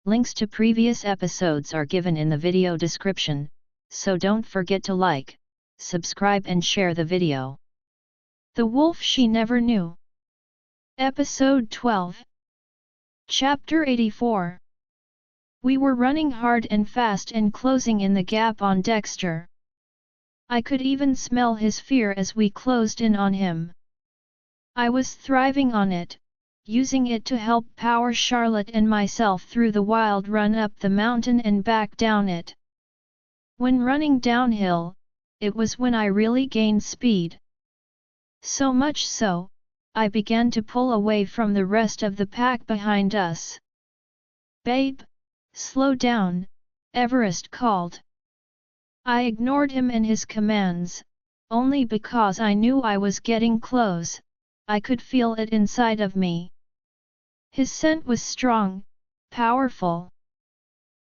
Links to previous episodes are given in the video description, so don't forget to like, subscribe and share the video. The Wolf She Never Knew. Episode 12. Chapter 84. We were running hard and fast and closing in the gap on Dexter. I could even smell his fear as we closed in on him. I was thriving on it, using it to help power Charlotte and myself through the wild run up the mountain and back down it. When running downhill, it was when I really gained speed. So much so, I began to pull away from the rest of the pack behind us. "Babe, slow down," Everest called. I ignored him and his commands, only because I knew I was getting close. I could feel it inside of me. His scent was strong, powerful.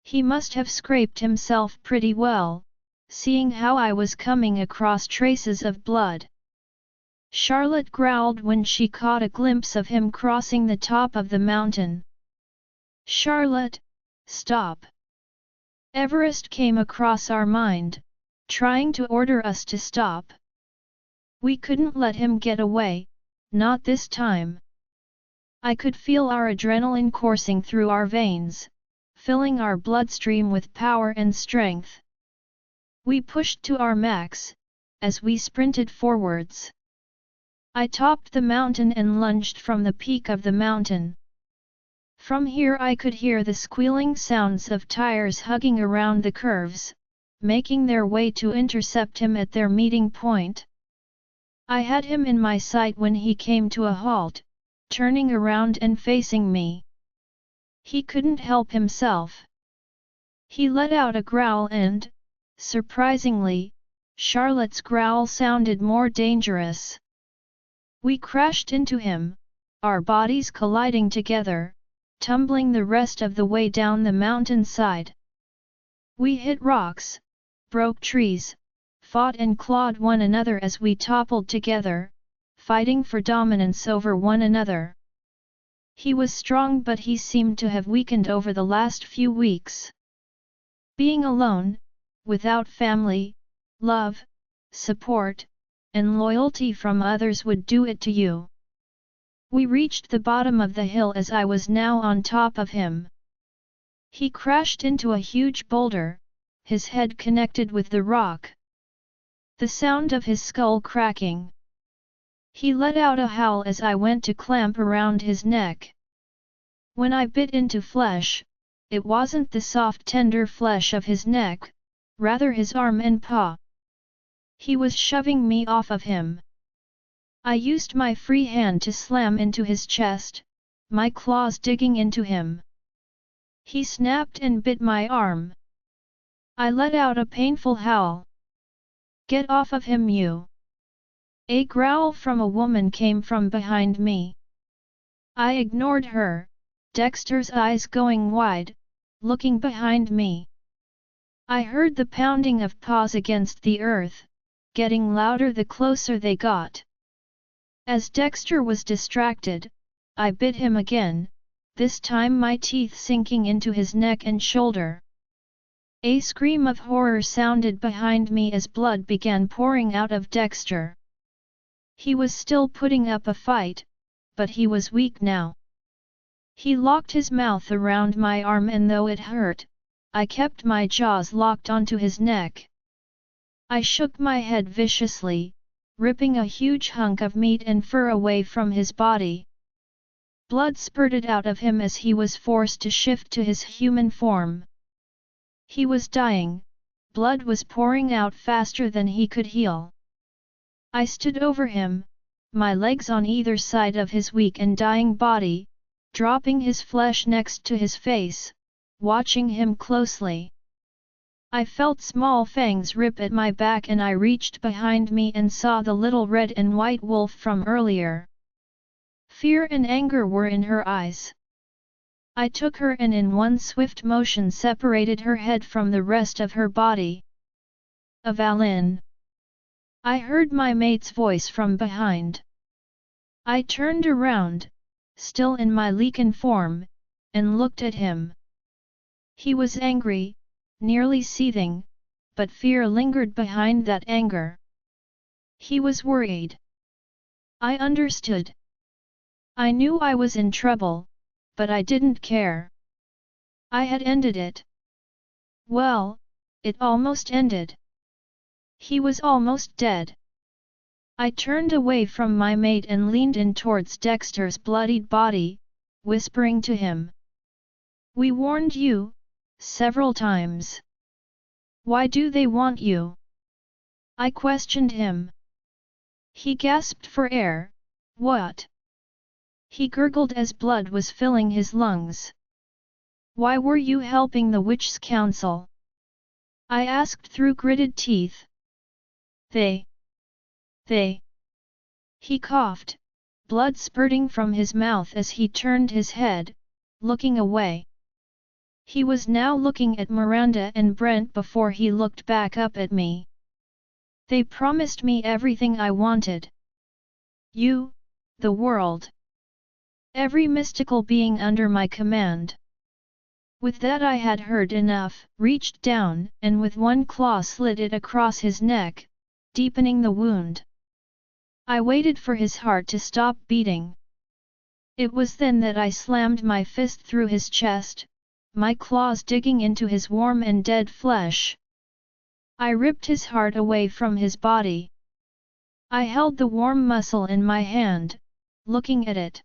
He must have scraped himself pretty well, seeing how I was coming across traces of blood. Charlotte growled when she caught a glimpse of him crossing the top of the mountain. "Charlotte, stop!" Everest came across our mind, trying to order us to stop. We couldn't let him get away, not this time. I could feel our adrenaline coursing through our veins, filling our bloodstream with power and strength. We pushed to our max, as we sprinted forwards. I topped the mountain and lunged from the peak of the mountain. From here I could hear the squealing sounds of tires hugging around the curves, making their way to intercept him at their meeting point. I had him in my sight when he came to a halt, turning around and facing me. He couldn't help himself. He let out a growl and, surprisingly, Charlotte's growl sounded more dangerous. We crashed into him, our bodies colliding together, tumbling the rest of the way down the mountainside. We hit rocks, broke trees, fought and clawed one another as we toppled together, fighting for dominance over one another. He was strong, but he seemed to have weakened over the last few weeks. Being alone, without family, love, support, and loyalty from others would do it to you. We reached the bottom of the hill as I was now on top of him. He crashed into a huge boulder, his head connected with the rock. The sound of his skull cracking. He let out a howl as I went to clamp around his neck. When I bit into flesh, it wasn't the soft tender flesh of his neck, rather his arm and paw. He was shoving me off of him. I used my free hand to slam into his chest, my claws digging into him. He snapped and bit my arm. I let out a painful howl. "Get off of him, you!" A growl from a woman came from behind me. I ignored her, Dexter's eyes going wide, looking behind me. I heard the pounding of paws against the earth, getting louder the closer they got. As Dexter was distracted, I bit him again, this time my teeth sinking into his neck and shoulder. A scream of horror sounded behind me as blood began pouring out of Dexter. He was still putting up a fight, but he was weak now. He locked his mouth around my arm, and though it hurt, I kept my jaws locked onto his neck. I shook my head viciously, ripping a huge hunk of meat and fur away from his body. Blood spurted out of him as he was forced to shift to his human form. He was dying, blood was pouring out faster than he could heal. I stood over him, my legs on either side of his weak and dying body, dropping his flesh next to his face, watching him closely. I felt small fangs rip at my back, and I reached behind me and saw the little red and white wolf from earlier. Fear and anger were in her eyes. I took her and in one swift motion separated her head from the rest of her body. "Avalynn!" I heard my mate's voice from behind. I turned around, still in my Leaken form, and looked at him. He was angry, nearly seething, but fear lingered behind that anger. He was worried. I understood. I knew I was in trouble, but I didn't care. I had ended it. Well, it almost ended. He was almost dead. I turned away from my mate and leaned in towards Dexter's bloodied body, whispering to him. We warned you, several times. Why do they want you? I questioned him. He gasped for air. What? He gurgled as blood was filling his lungs. Why were you helping the Witch's Council? I asked through gritted teeth. They. He coughed, blood spurting from his mouth as he turned his head, looking away. He was now looking at Miranda and Brent before he looked back up at me. They promised me everything I wanted. You, the world. Every mystical being under my command. With that I had heard enough, reached down and with one claw slit it across his neck, deepening the wound. I waited for his heart to stop beating. It was then that I slammed my fist through his chest, my claws digging into his warm and dead flesh. I ripped his heart away from his body. I held the warm muscle in my hand, looking at it.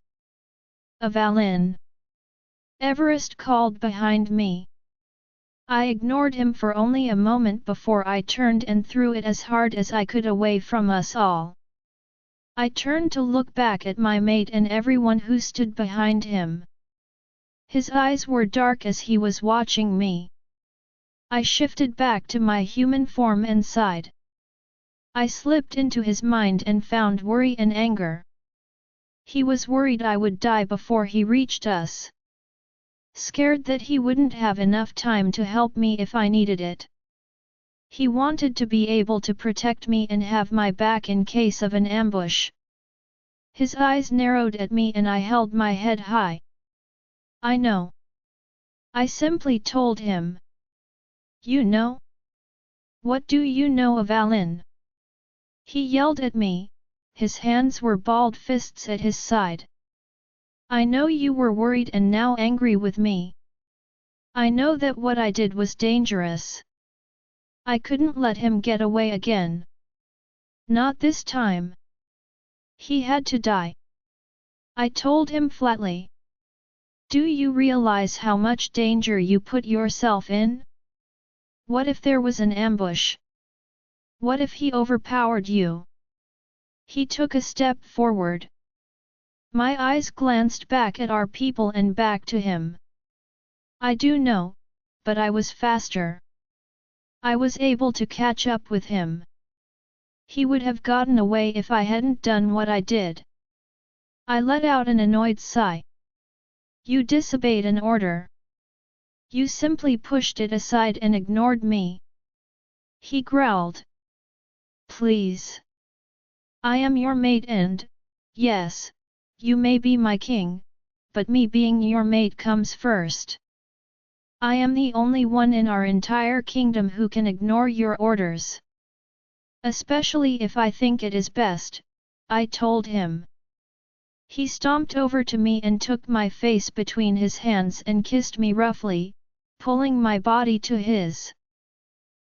Avalynn. Everest called behind me. I ignored him for only a moment before I turned and threw it as hard as I could away from us all. I turned to look back at my mate and everyone who stood behind him. His eyes were dark as he was watching me. I shifted back to my human form and sighed. I slipped into his mind and found worry and anger. He was worried I would die before he reached us. Scared that he wouldn't have enough time to help me if I needed it. He wanted to be able to protect me and have my back in case of an ambush. His eyes narrowed at me and I held my head high. I know. I simply told him. You know? What do you know of Avalynn? He yelled at me, his hands were balled fists at his side. I know you were worried and now angry with me. I know that what I did was dangerous. I couldn't let him get away again. Not this time. He had to die. I told him flatly. Do you realize how much danger you put yourself in? What if there was an ambush? What if he overpowered you? He took a step forward. My eyes glanced back at our people and back to him. I do know, but I was faster. I was able to catch up with him. He would have gotten away if I hadn't done what I did. I let out an annoyed sigh. You disobeyed an order. You simply pushed it aside and ignored me. He growled. Please. I am your mate and, yes, you may be my king, but me being your mate comes first. I am the only one in our entire kingdom who can ignore your orders. Especially if I think it is best, I told him. He stomped over to me and took my face between his hands and kissed me roughly, pulling my body to his.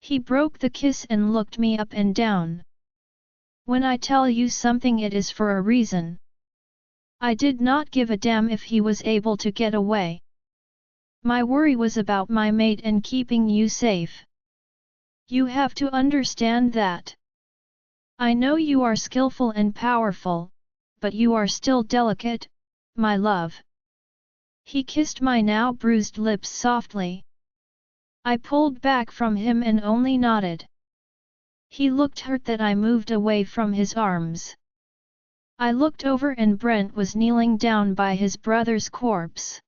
He broke the kiss and looked me up and down. When I tell you something it is for a reason. I did not give a damn if he was able to get away. My worry was about my mate and keeping you safe. You have to understand that. I know you are skillful and powerful, but you are still delicate, my love. He kissed my now bruised lips softly. I pulled back from him and only nodded. He looked hurt that I moved away from his arms. I looked over and Brent was kneeling down by his brother's corpse.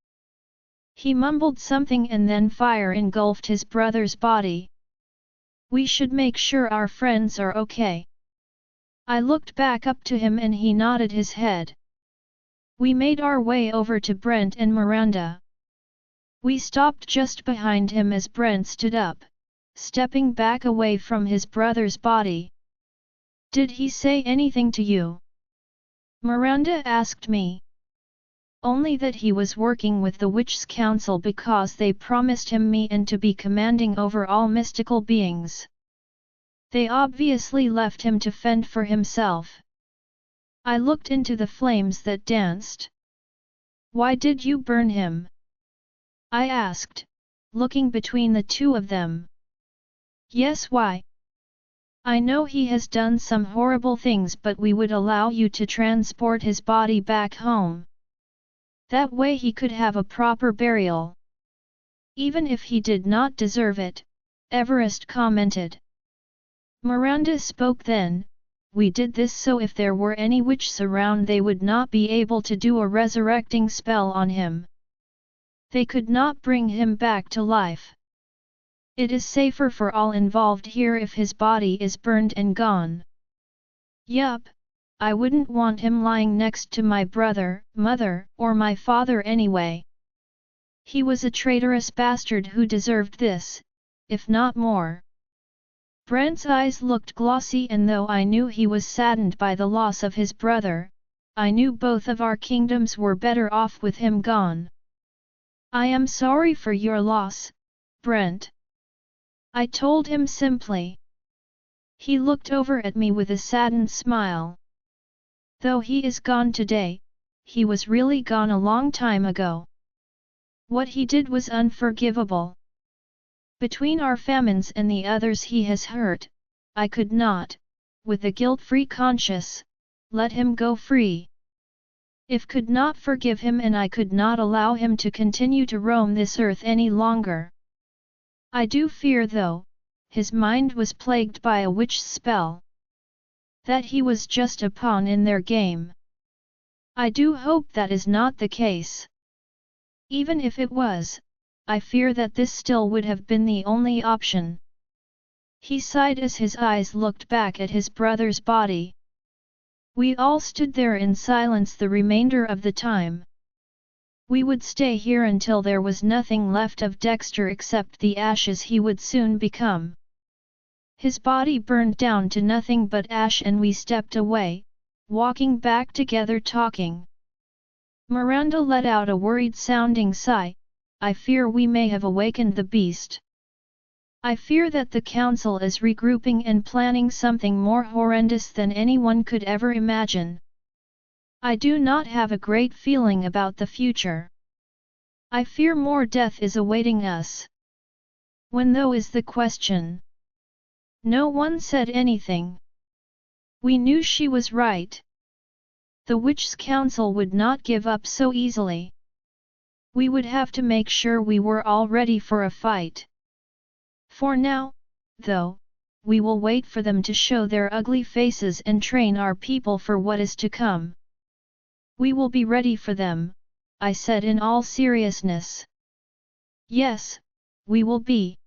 He mumbled something and then fire engulfed his brother's body. We should make sure our friends are okay. I looked back up to him and he nodded his head. We made our way over to Brent and Miranda. We stopped just behind him as Brent stood up, stepping back away from his brother's body. Did he say anything to you? Miranda asked me. Only that he was working with the Witch's Council because they promised him me and to be commanding over all mystical beings. They obviously left him to fend for himself. I looked into the flames that danced. Why did you burn him? I asked, looking between the two of them. Yes, why? I know he has done some horrible things, but we would allow you to transport his body back home. That way he could have a proper burial. Even if he did not deserve it, Everest commented. Miranda spoke then. We did this so if there were any witches around they would not be able to do a resurrecting spell on him. They could not bring him back to life. It is safer for all involved here if his body is burned and gone. Yup, I wouldn't want him lying next to my brother, mother, or my father anyway. He was a traitorous bastard who deserved this, if not more. Brent's eyes looked glossy, and though I knew he was saddened by the loss of his brother, I knew both of our kingdoms were better off with him gone. I am sorry for your loss, Brent. I told him simply. He looked over at me with a saddened smile. Though he is gone today, he was really gone a long time ago. What he did was unforgivable. Between our famines and the others he has hurt, I could not, with a guilt-free conscience, let him go free. If could not forgive him, and I could not allow him to continue to roam this earth any longer. I do fear, though, his mind was plagued by a witch's spell. That he was just a pawn in their game. I do hope that is not the case. Even if it was, I fear that this still would have been the only option. He sighed as his eyes looked back at his brother's body. We all stood there in silence the remainder of the time. We would stay here until there was nothing left of Dexter except the ashes he would soon become. His body burned down to nothing but ash, and we stepped away, walking back together talking. Miranda let out a worried-sounding sigh. I fear we may have awakened the beast. I fear that the council is regrouping and planning something more horrendous than anyone could ever imagine. I do not have a great feeling about the future. I fear more death is awaiting us. When though is the question. No one said anything. We knew she was right. The Witch's Council would not give up so easily. We would have to make sure we were all ready for a fight. For now, though, we will wait for them to show their ugly faces and train our people for what is to come. We will be ready for them, I said in all seriousness. Yes, we will be.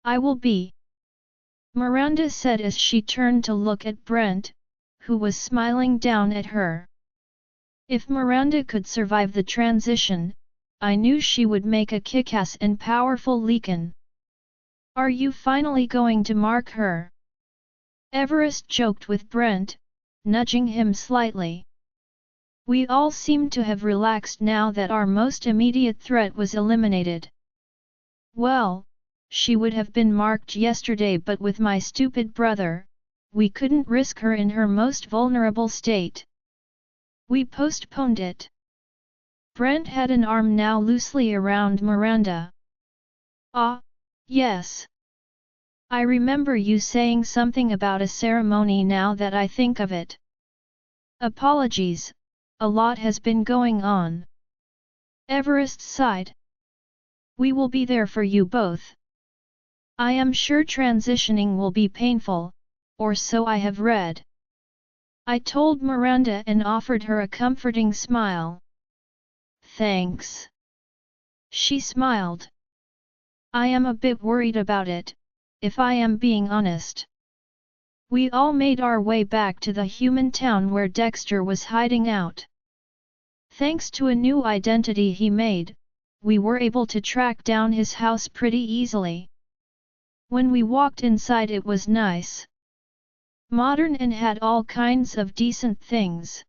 I will be. Miranda said as she turned to look at Brent, who was smiling down at her. If Miranda could survive the transition, I knew she would make a kick-ass and powerful Leekan. Are you finally going to mark her? Everest joked with Brent, nudging him slightly. We all seemed to have relaxed now that our most immediate threat was eliminated. Well, she would have been marked yesterday, but with my stupid brother, we couldn't risk her in her most vulnerable state. We postponed it. Brent had an arm now loosely around Miranda. Ah, yes. I remember you saying something about a ceremony now that I think of it. Apologies, a lot has been going on. Everest sighed. We will be there for you both. I am sure transitioning will be painful, or so I have read. I told Miranda and offered her a comforting smile. Thanks. She smiled. I am a bit worried about it, if I am being honest. We all made our way back to the human town where Dexter was hiding out. Thanks to a new identity he made, we were able to track down his house pretty easily. When we walked inside, it was nice, modern, and had all kinds of decent things.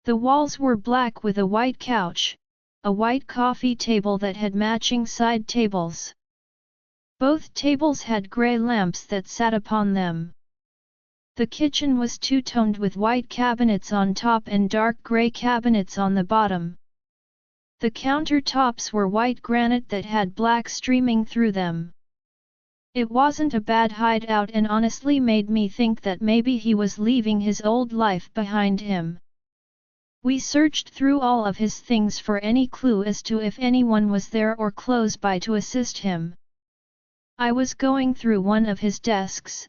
The walls were black with a white couch, a white coffee table that had matching side tables. Both tables had grey lamps that sat upon them. The kitchen was two-toned with white cabinets on top and dark grey cabinets on the bottom. The countertops were white granite that had black streaming through them. It wasn't a bad hideout and honestly made me think that maybe he was leaving his old life behind him. We searched through all of his things for any clue as to if anyone was there or close by to assist him. I was going through one of his desks,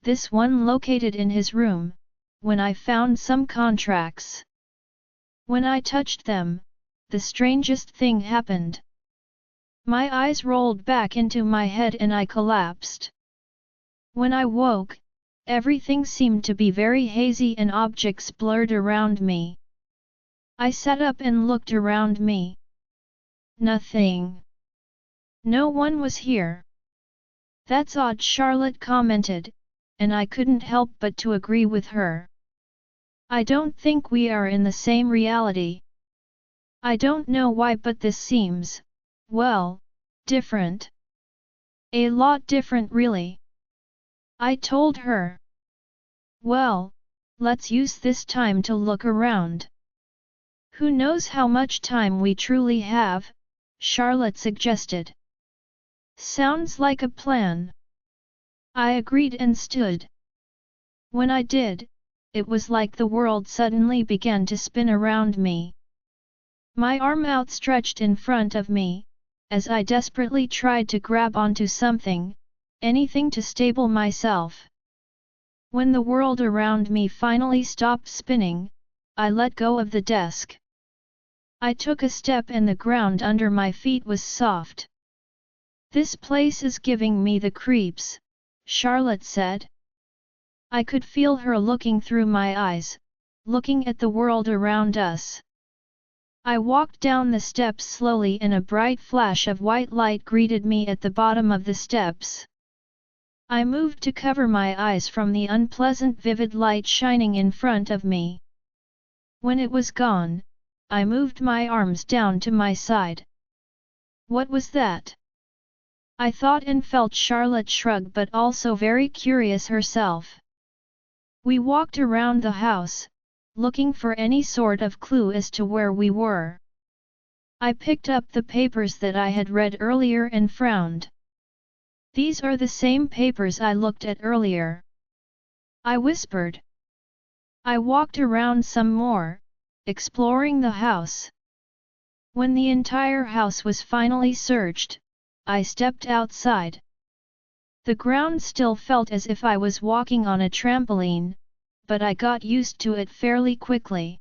this one located in his room, when I found some contracts. When I touched them, the strangest thing happened. My eyes rolled back into my head and I collapsed. When I woke, everything seemed to be very hazy and objects blurred around me. I sat up and looked around me. Nothing. No one was here. That's odd, Charlotte commented, and I couldn't help but to agree with her. I don't think we are in the same reality. I don't know why, but this seems, well, different. A lot different, really. I told her. Well, let's use this time to look around. Who knows how much time we truly have, Charlotte suggested. Sounds like a plan. I agreed and stood. When I did, it was like the world suddenly began to spin around me. My arm outstretched in front of me, as I desperately tried to grab onto something, anything to stable myself. When the world around me finally stopped spinning, I let go of the desk. I took a step and the ground under my feet was soft. This place is giving me the creeps, Charlotte said. I could feel her looking through my eyes, looking at the world around us. I walked down the steps slowly and a bright flash of white light greeted me at the bottom of the steps. I moved to cover my eyes from the unpleasant vivid light shining in front of me. When it was gone, I moved my arms down to my side. What was that? I thought and felt Charlotte shrug, but also very curious herself. We walked around the house, looking for any sort of clue as to where we were. I picked up the papers that I had read earlier and frowned. These are the same papers I looked at earlier. I whispered. I walked around some more, exploring the house. When the entire house was finally searched, I stepped outside. The ground still felt as if I was walking on a trampoline, but I got used to it fairly quickly.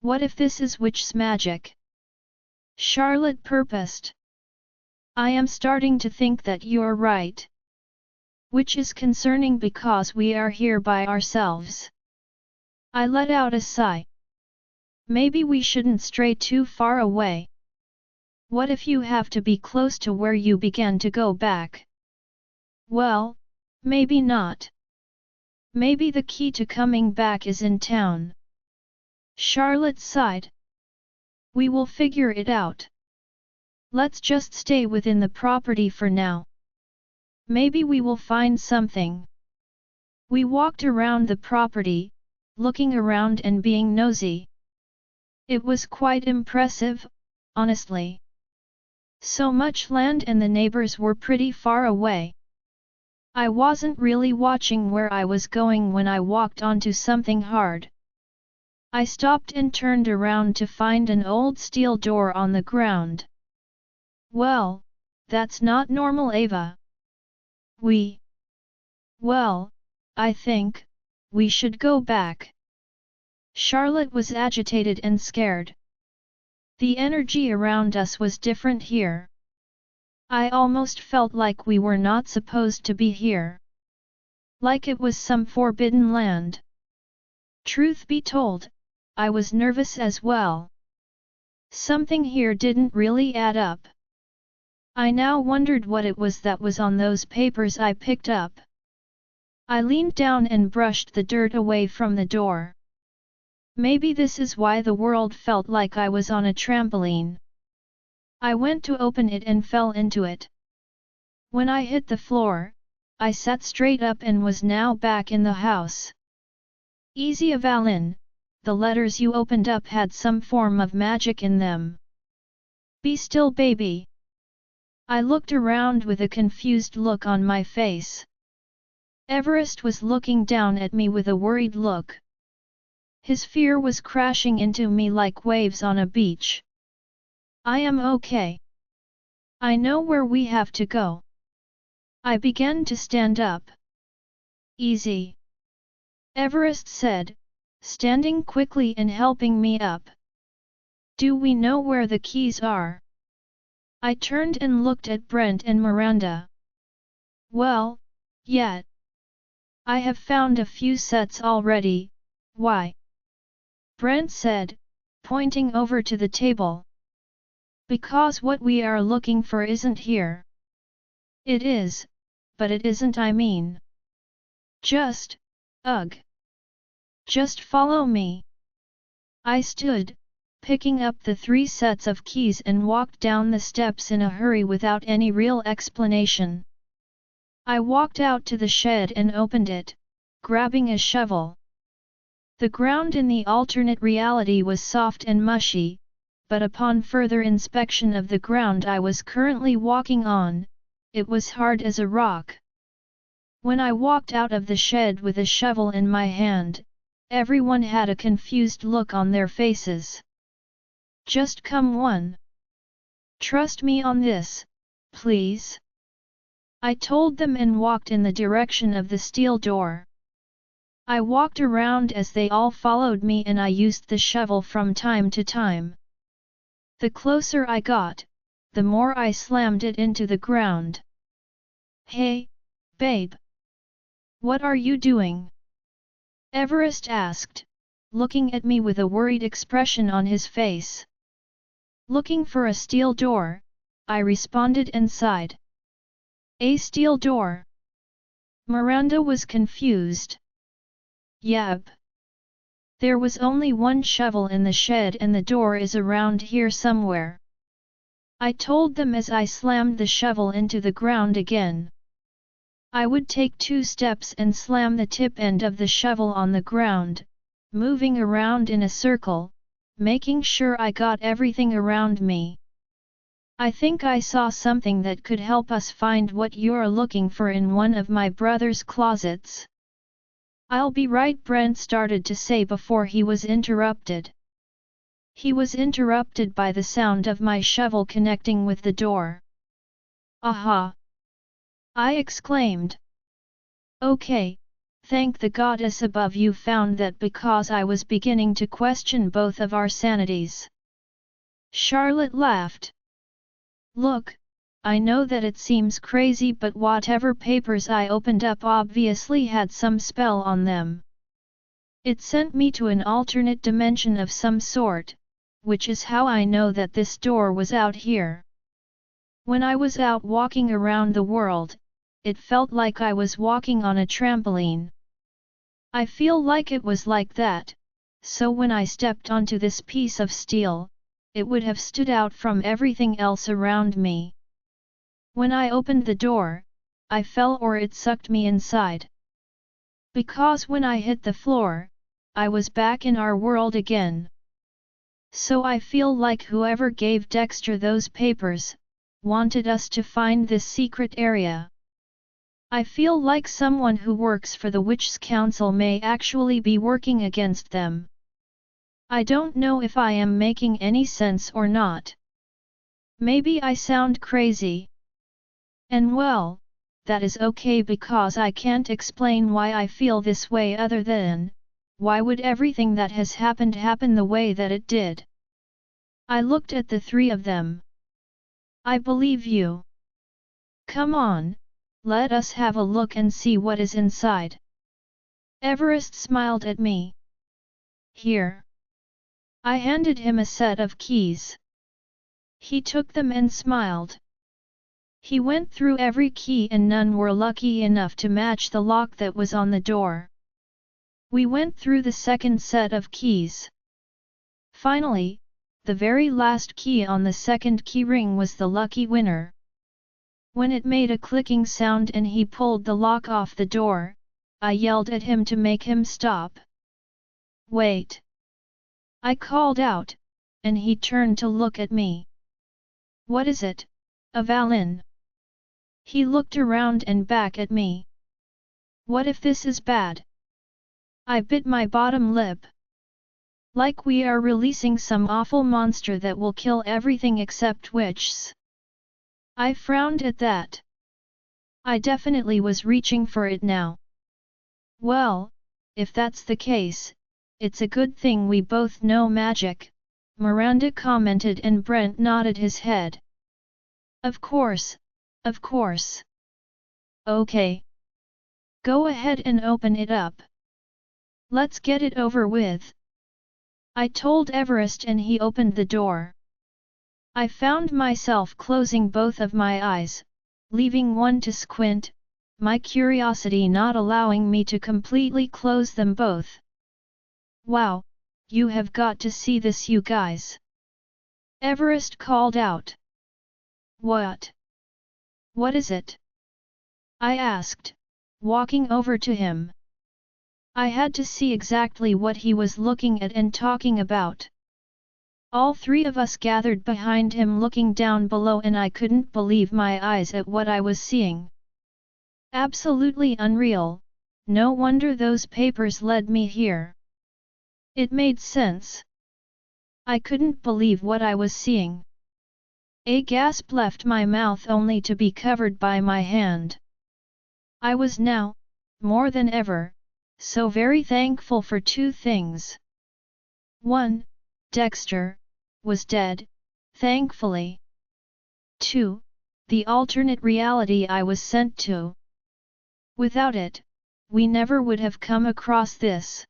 What if this is witch's magic? Charlotte purposed. I am starting to think that you're right. Which is concerning because we are here by ourselves. I let out a sigh. Maybe we shouldn't stray too far away. What if you have to be close to where you began to go back? Well, maybe not. Maybe the key to coming back is in town. Charlotte sighed. We will figure it out. Let's just stay within the property for now. Maybe we will find something. We walked around the property, looking around and being nosy. It was quite impressive, honestly. So much land and the neighbors were pretty far away. I wasn't really watching where I was going when I walked onto something hard. I stopped and turned around to find an old steel door on the ground. Well, that's not normal, Ava. Well, I think we should go back. Charlotte was agitated and scared. The energy around us was different here. I almost felt like we were not supposed to be here. Like it was some forbidden land. Truth be told, I was nervous as well. Something here didn't really add up. I now wondered what it was that was on those papers I picked up. I leaned down and brushed the dirt away from the door. Maybe this is why the world felt like I was on a trampoline. I went to open it and fell into it. When I hit the floor, I sat straight up and was now back in the house. Easy Avalynn, the letters you opened up had some form of magic in them. Be still, baby. I looked around with a confused look on my face. Everest was looking down at me with a worried look. His fear was crashing into me like waves on a beach. I am okay. I know where we have to go. I began to stand up. Easy. Everest said, standing quickly and helping me up. Do we know where the keys are? I turned and looked at Brent and Miranda. Well, yet. I have found a few sets already. Why? Brent said, pointing over to the table. Because what we are looking for isn't here. It is, but it isn't, I mean. Just, ugh. Just follow me. I stood, picking up the 3 sets of keys and walked down the steps in a hurry without any real explanation. I walked out to the shed and opened it, grabbing a shovel. The ground in the alternate reality was soft and mushy, but upon further inspection of the ground I was currently walking on, it was hard as a rock. When I walked out of the shed with a shovel in my hand, everyone had a confused look on their faces. Just come one. Trust me on this, please. I told them and walked in the direction of the steel door. I walked around as they all followed me and I used the shovel from time to time. The closer I got, the more I slammed it into the ground. Hey, babe. What are you doing? Everest asked, looking at me with a worried expression on his face. Looking for a steel door, I responded and sighed. A steel door? Miranda was confused. Yep. There was only one shovel in the shed and the door is around here somewhere. I told them as I slammed the shovel into the ground again. I would take 2 steps and slam the tip end of the shovel on the ground, moving around in a circle, making sure I got everything around me. I think I saw something that could help us find what you're looking for in one of my brother's closets. I'll be right, Brent started to say before he was interrupted. He was interrupted by the sound of my shovel connecting with the door. Aha! I exclaimed. Okay, thank the goddess above you found that because I was beginning to question both of our sanities. Charlotte laughed. Look, I know that it seems crazy but whatever papers I opened up obviously had some spell on them. It sent me to an alternate dimension of some sort, which is how I know that this door was out here. When I was out walking around the world, it felt like I was walking on a trampoline. I feel like it was like that, so when I stepped onto this piece of steel, it would have stood out from everything else around me. When I opened the door, I fell or it sucked me inside. Because when I hit the floor, I was back in our world again. So I feel like whoever gave Dexter those papers, wanted us to find this secret area. I feel like someone who works for the Witch's Council may actually be working against them. I don't know if I am making any sense or not. Maybe I sound crazy. And well, that is okay because I can't explain why I feel this way other than, why would everything that has happened happen the way that it did? I looked at the 3 of them. I believe you. Come on, let us have a look and see what is inside. Everest smiled at me. Here. I handed him a set of keys. He took them and smiled. He went through every key and none were lucky enough to match the lock that was on the door. We went through the second set of keys. Finally, the very last key on the second key ring was the lucky winner. When it made a clicking sound and he pulled the lock off the door, I yelled at him to make him stop. "Wait!" I called out, and he turned to look at me. "What is it, Avalynn?" He looked around and back at me. "What if this is bad?" I bit my bottom lip. "Like we are releasing some awful monster that will kill everything except witches." I frowned at that. I definitely was reaching for it now. "Well, if that's the case, it's a good thing we both know magic," Miranda commented and Brent nodded his head. Of course, of course. Okay. Go ahead and open it up. Let's get it over with." I told Everest and he opened the door. I found myself closing both of my eyes, leaving one to squint, my curiosity not allowing me to completely close them both. "Wow, you have got to see this, you guys!" Everest called out. "What? What is it?" I asked, walking over to him. I had to see exactly what he was looking at and talking about. All three of us gathered behind him looking down below and I couldn't believe my eyes at what I was seeing. Absolutely unreal, no wonder those papers led me here. It made sense. I couldn't believe what I was seeing. A gasp left my mouth only to be covered by my hand. I was now, more than ever, so very thankful for two things. 1. Dexter was dead, thankfully. 2. The alternate reality I was sent to. Without it, we never would have come across this.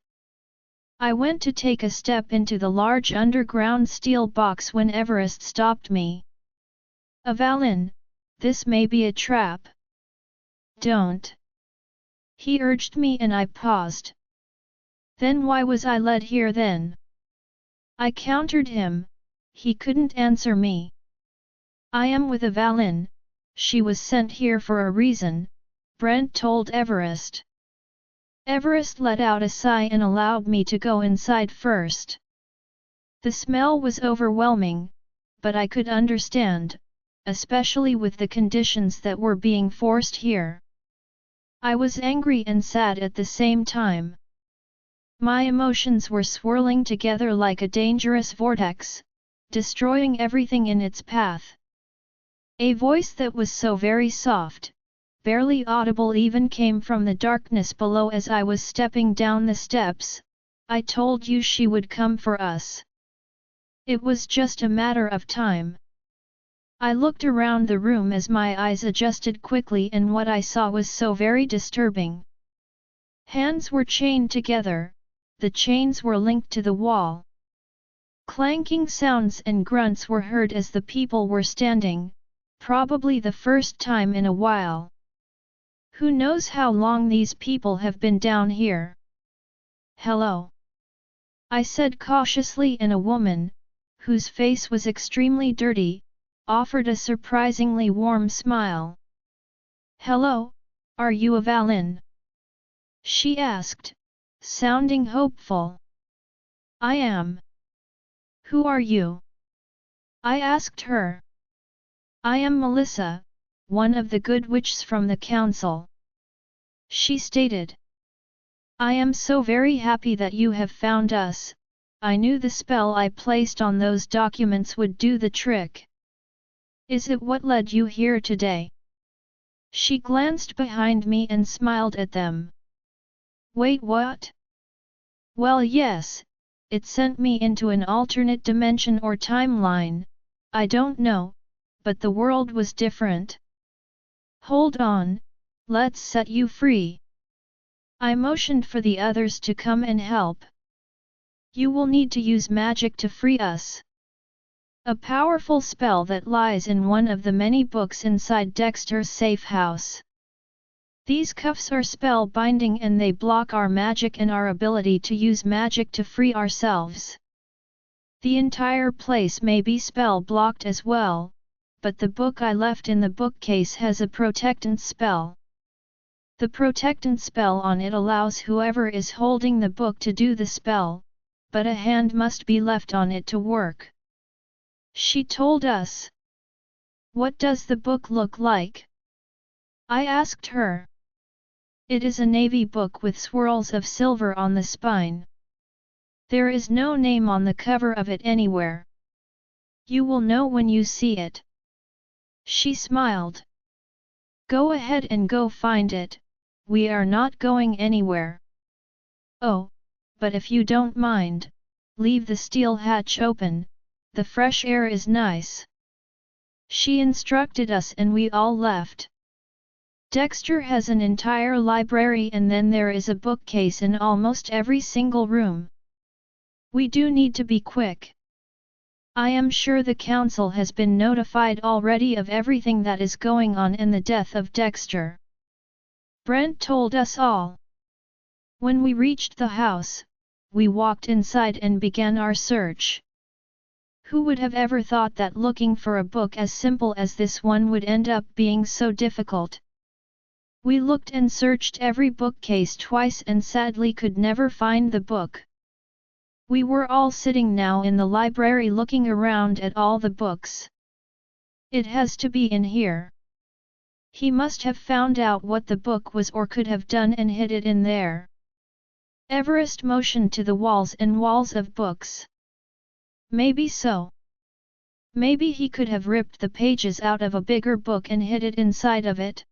I went to take a step into the large underground steel box when Everest stopped me. "Avalynn, this may be a trap." "Don't!" he urged me and I paused. "Then why was I led here then?" I countered him. He couldn't answer me. "I am with Avalynn, she was sent here for a reason," Brent told Everest. Everest let out a sigh and allowed me to go inside first. The smell was overwhelming, but I could understand, especially with the conditions that were being forced here. I was angry and sad at the same time. My emotions were swirling together like a dangerous vortex, destroying everything in its path. A voice that was so very soft, barely audible even came from the darkness below as I was stepping down the steps. "I told you she would come for us. It was just a matter of time." I looked around the room as my eyes adjusted quickly and what I saw was so very disturbing. Hands were chained together, the chains were linked to the wall. Clanking sounds and grunts were heard as the people were standing, probably the first time in a while. Who knows how long these people have been down here? "Hello," I said cautiously, and a woman, whose face was extremely dirty, offered a surprisingly warm smile. "Hello, are you Avalynn?" she asked, sounding hopeful. "I am." "Who are you?" I asked her. "I am Melissa, one of the good witches from the council," she stated. "I am so very happy that you have found us. I knew the spell I placed on those documents would do the trick." "Is it what led you here today?" She glanced behind me and smiled at them. "Wait, what?" "Well, yes, it sent me into an alternate dimension or timeline, I don't know, but the world was different." "Hold on, let's set you free." I motioned for the others to come and help. You will need to use magic to free us. A powerful spell that lies in one of the many books inside Dexter's safe house. These cuffs are spell binding and they block our magic and our ability to use magic to free ourselves. The entire place may be spell blocked as well, but the book I left in the bookcase has a protectant spell. The protectant spell on it allows whoever is holding the book to do the spell, but a hand must be left on it to work. She told us. What does the book look like? I asked her. It is a navy book with swirls of silver on the spine. There is no name on the cover of it anywhere. You will know when you see it. She smiled. Go ahead and go find it, we are not going anywhere. Oh, but if you don't mind, leave the steel hatch open, the fresh air is nice. She instructed us and we all left. Dexter has an entire library and then there is a bookcase in almost every single room. We do need to be quick. I am sure the council has been notified already of everything that is going on and the death of Dexter. Brent told us all. When we reached the house, we walked inside and began our search. Who would have ever thought that looking for a book as simple as this one would end up being so difficult? We looked and searched every bookcase twice and sadly could never find the book. We were all sitting now in the library looking around at all the books. It has to be in here. He must have found out what the book was or could have done and hid it in there. Everest motioned to the walls and walls of books. Maybe so. Maybe he could have ripped the pages out of a bigger book and hid it inside of it.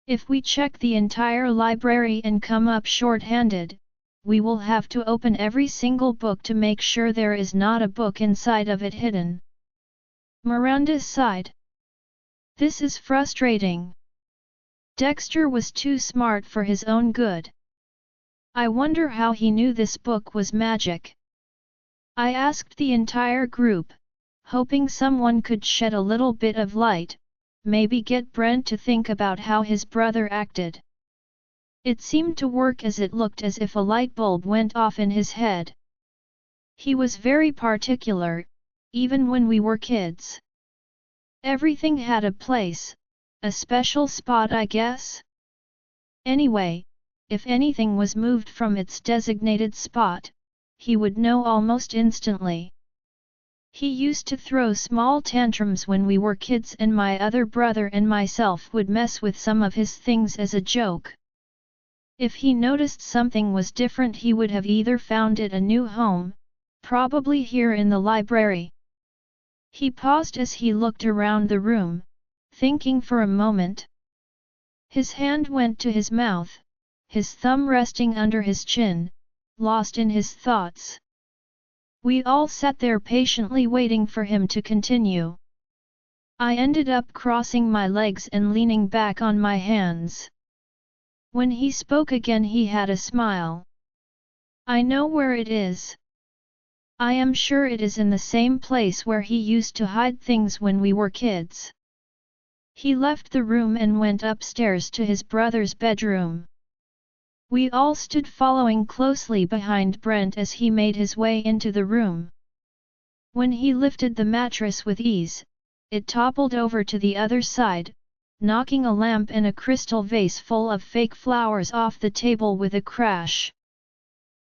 If we check the entire library and come up short-handed, we will have to open every single book to make sure there is not a book inside of it hidden. Miranda sighed. This is frustrating. Dexter was too smart for his own good. I wonder how he knew this book was magic. I asked the entire group, hoping someone could shed a little bit of light, maybe get Brent to think about how his brother acted. It seemed to work as it looked as if a light bulb went off in his head. He was very particular, even when we were kids. Everything had a place, a special spot I guess? Anyway, if anything was moved from its designated spot, he would know almost instantly. He used to throw small tantrums when we were kids and my other brother and myself would mess with some of his things as a joke. If he noticed something was different he would have either found it a new home, probably here in the library. He paused as he looked around the room, thinking for a moment. His hand went to his mouth, his thumb resting under his chin, lost in his thoughts. We all sat there patiently waiting for him to continue. I ended up crossing my legs and leaning back on my hands. When he spoke again he had a smile. I know where it is. I am sure it is in the same place where he used to hide things when we were kids. He left the room and went upstairs to his brother's bedroom. We all stood following closely behind Brent as he made his way into the room. When he lifted the mattress with ease, it toppled over to the other side, knocking a lamp and a crystal vase full of fake flowers off the table with a crash.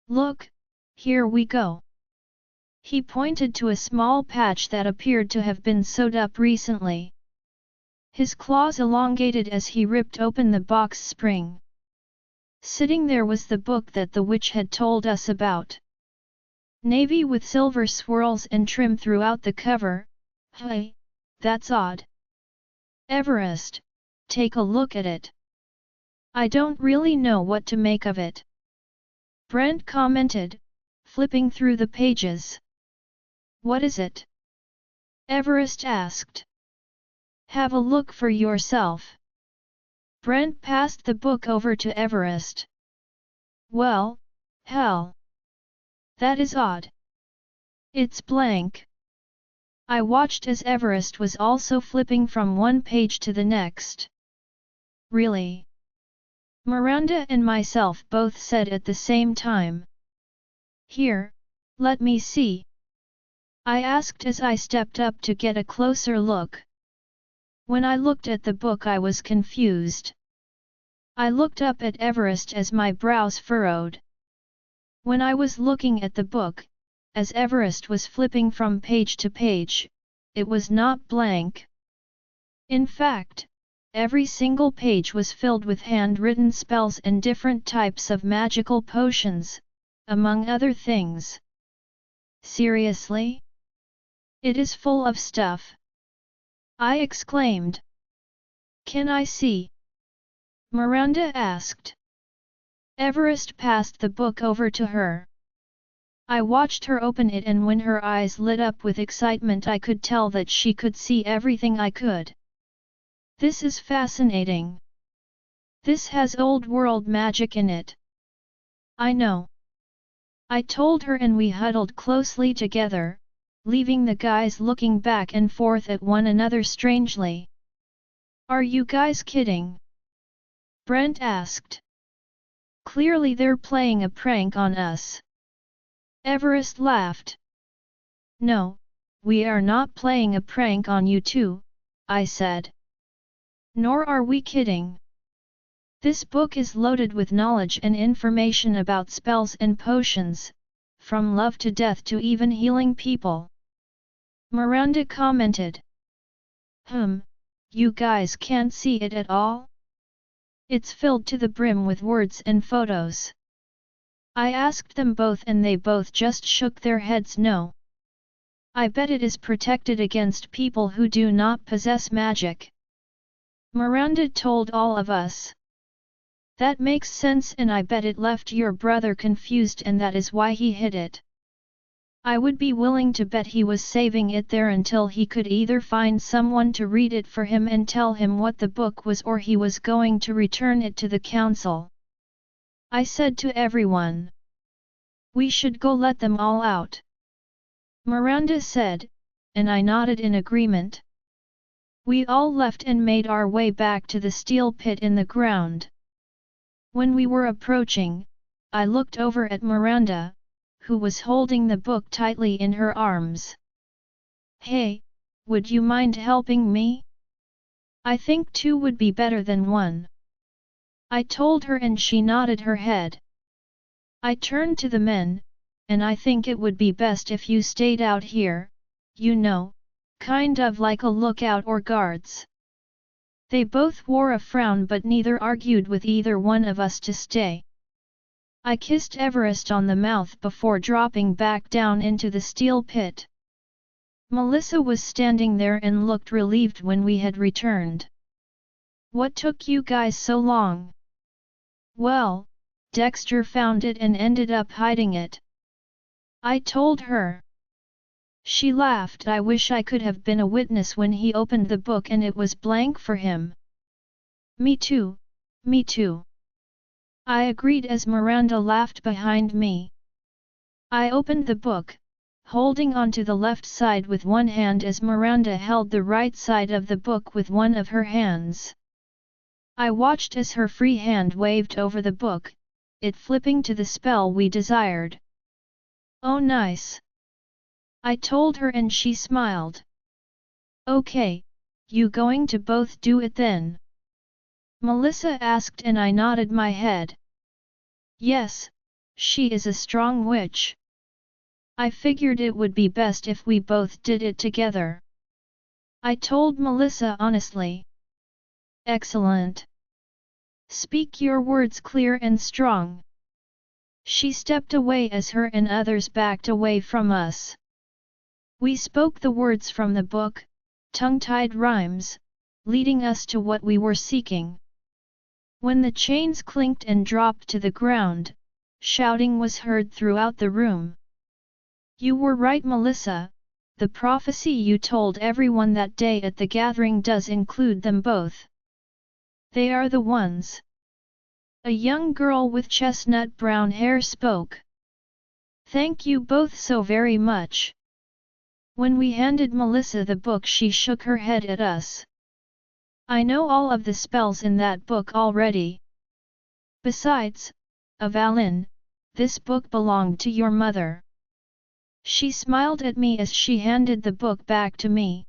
Look, here we go. He pointed to a small patch that appeared to have been sewed up recently. His claws elongated as he ripped open the box spring. Sitting there was the book that the witch had told us about. Navy with silver swirls and trim throughout the cover. Hey, that's odd. Everest, take a look at it. I don't really know what to make of it. Brent commented, flipping through the pages. What is it? Everest asked. Have a look for yourself. Brent passed the book over to Everest. Well, hell. That is odd. It's blank. I watched as Everest was also flipping from one page to the next. Really? Miranda and myself both said at the same time. Here, let me see. I asked as I stepped up to get a closer look. When I looked at the book I was confused. I looked up at Everest as my brows furrowed. When I was looking at the book, as Everest was flipping from page to page, it was not blank. In fact, every single page was filled with handwritten spells and different types of magical potions, among other things. Seriously? It is full of stuff. I exclaimed. Can I see? Miranda asked. Everest passed the book over to her. I watched her open it, and when her eyes lit up with excitement I could tell that she could see everything I could. This is fascinating. This has old world magic in it. I know. I told her, and we huddled closely together, leaving the guys looking back and forth at one another strangely. Are you guys kidding? Brent asked. Clearly they're playing a prank on us. Everest laughed. No, we are not playing a prank on you two, I said. Nor are we kidding. This book is loaded with knowledge and information about spells and potions, from love to death to even healing people. Miranda commented. You guys can't see it at all? It's filled to the brim with words and photos. I asked them both and they both just shook their heads no. I bet it is protected against people who do not possess magic. Miranda told all of us. That makes sense, and I bet it left your brother confused and that is why he hid it. I would be willing to bet he was saving it there until he could either find someone to read it for him and tell him what the book was, or he was going to return it to the council. I said to everyone. We should go let them all out. Miranda said, and I nodded in agreement. We all left and made our way back to the steel pit in the ground. When we were approaching, I looked over at Miranda, who was holding the book tightly in her arms. Hey, would you mind helping me? I think two would be better than one. I told her, and she nodded her head. I turned to the men, and I think it would be best if you stayed out here, you know, kind of like a lookout or guards. They both wore a frown, but neither argued with either one of us to stay. I kissed Everest on the mouth before dropping back down into the steel pit. Melissa was standing there and looked relieved when we had returned. What took you guys so long? Well, Dexter found it and ended up hiding it. I told her. She laughed. I wish I could have been a witness when he opened the book and it was blank for him. Me too, me too. I agreed as Miranda laughed behind me. I opened the book, holding on to the left side with one hand as Miranda held the right side of the book with one of her hands. I watched as her free hand waved over the book, it flipping to the spell we desired. Oh nice! I told her, and she smiled. Okay, you going to both do it then? Melissa asked, and I nodded my head. Yes, she is a strong witch. I figured it would be best if we both did it together. I told Melissa honestly. Excellent. Speak your words clear and strong. She stepped away as her and others backed away from us. We spoke the words from the book, tongue-tied rhymes, leading us to what we were seeking. When the chains clinked and dropped to the ground, shouting was heard throughout the room. You were right, Melissa, the prophecy you told everyone that day at the gathering does include them both. They are the ones. A young girl with chestnut brown hair spoke. Thank you both so very much. When we handed Melissa the book, she shook her head at us. I know all of the spells in that book already. Besides, Avalynn, this book belonged to your mother. She smiled at me as she handed the book back to me.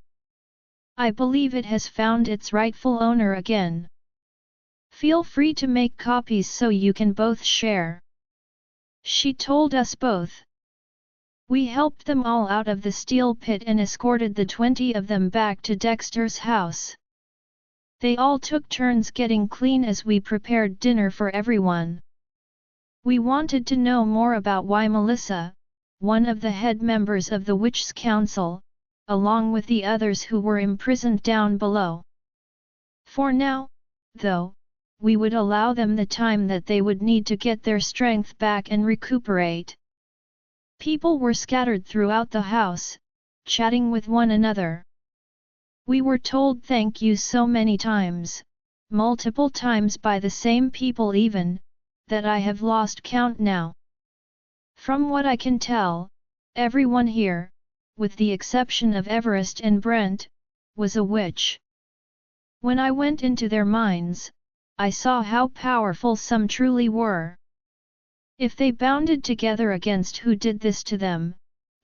I believe it has found its rightful owner again. Feel free to make copies so you can both share. She told us both. We helped them all out of the steel pit and escorted the 20 of them back to Dexter's house. They all took turns getting clean as we prepared dinner for everyone. We wanted to know more about why Melissa, one of the head members of the Witch's Council, along with the others who were imprisoned down below. For now, though, we would allow them the time that they would need to get their strength back and recuperate. People were scattered throughout the house, chatting with one another. We were told thank you so many times, multiple times by the same people even, that I have lost count now. From what I can tell, everyone here, with the exception of Everest and Brent, was a witch. When I went into their minds, I saw how powerful some truly were. If they bounded together against who did this to them,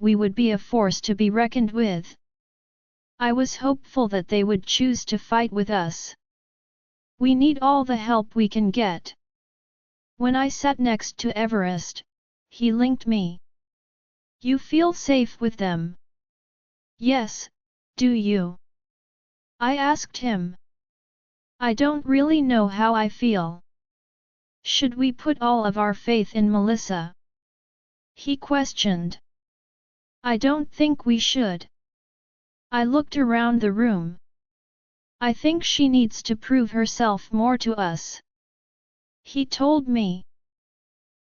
we would be a force to be reckoned with. I was hopeful that they would choose to fight with us. We need all the help we can get. When I sat next to Everest, he linked me. You feel safe with them? Yes, do you? I asked him. I don't really know how I feel. Should we put all of our faith in Melissa? He questioned. I don't think we should. I looked around the room. I think she needs to prove herself more to us. He told me.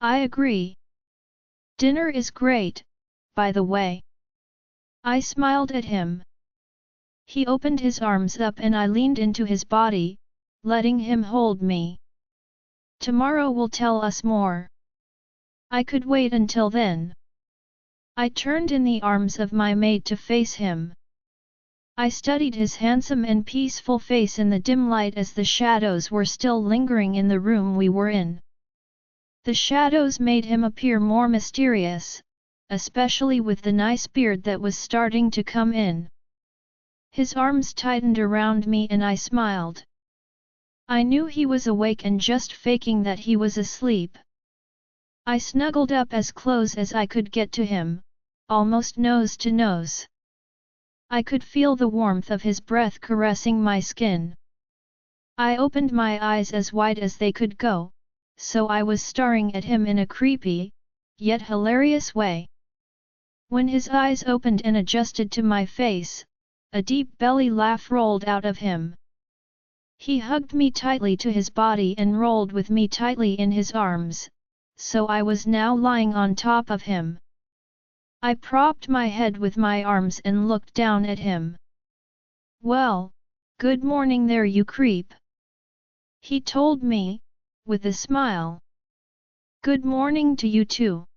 I agree. Dinner is great, by the way. I smiled at him. He opened his arms up and I leaned into his body, letting him hold me. Tomorrow will tell us more. I could wait until then. I turned in the arms of my mate to face him. I studied his handsome and peaceful face in the dim light as the shadows were still lingering in the room we were in. The shadows made him appear more mysterious, especially with the nice beard that was starting to come in. His arms tightened around me and I smiled. I knew he was awake and just faking that he was asleep. I snuggled up as close as I could get to him, almost nose to nose. I could feel the warmth of his breath caressing my skin. I opened my eyes as wide as they could go, so I was staring at him in a creepy, yet hilarious way. When his eyes opened and adjusted to my face, a deep belly laugh rolled out of him. He hugged me tightly to his body and rolled with me tightly in his arms, so I was now lying on top of him. I propped my head with my arms and looked down at him. Well, good morning there you creep. He told me, with a smile. Good morning to you too.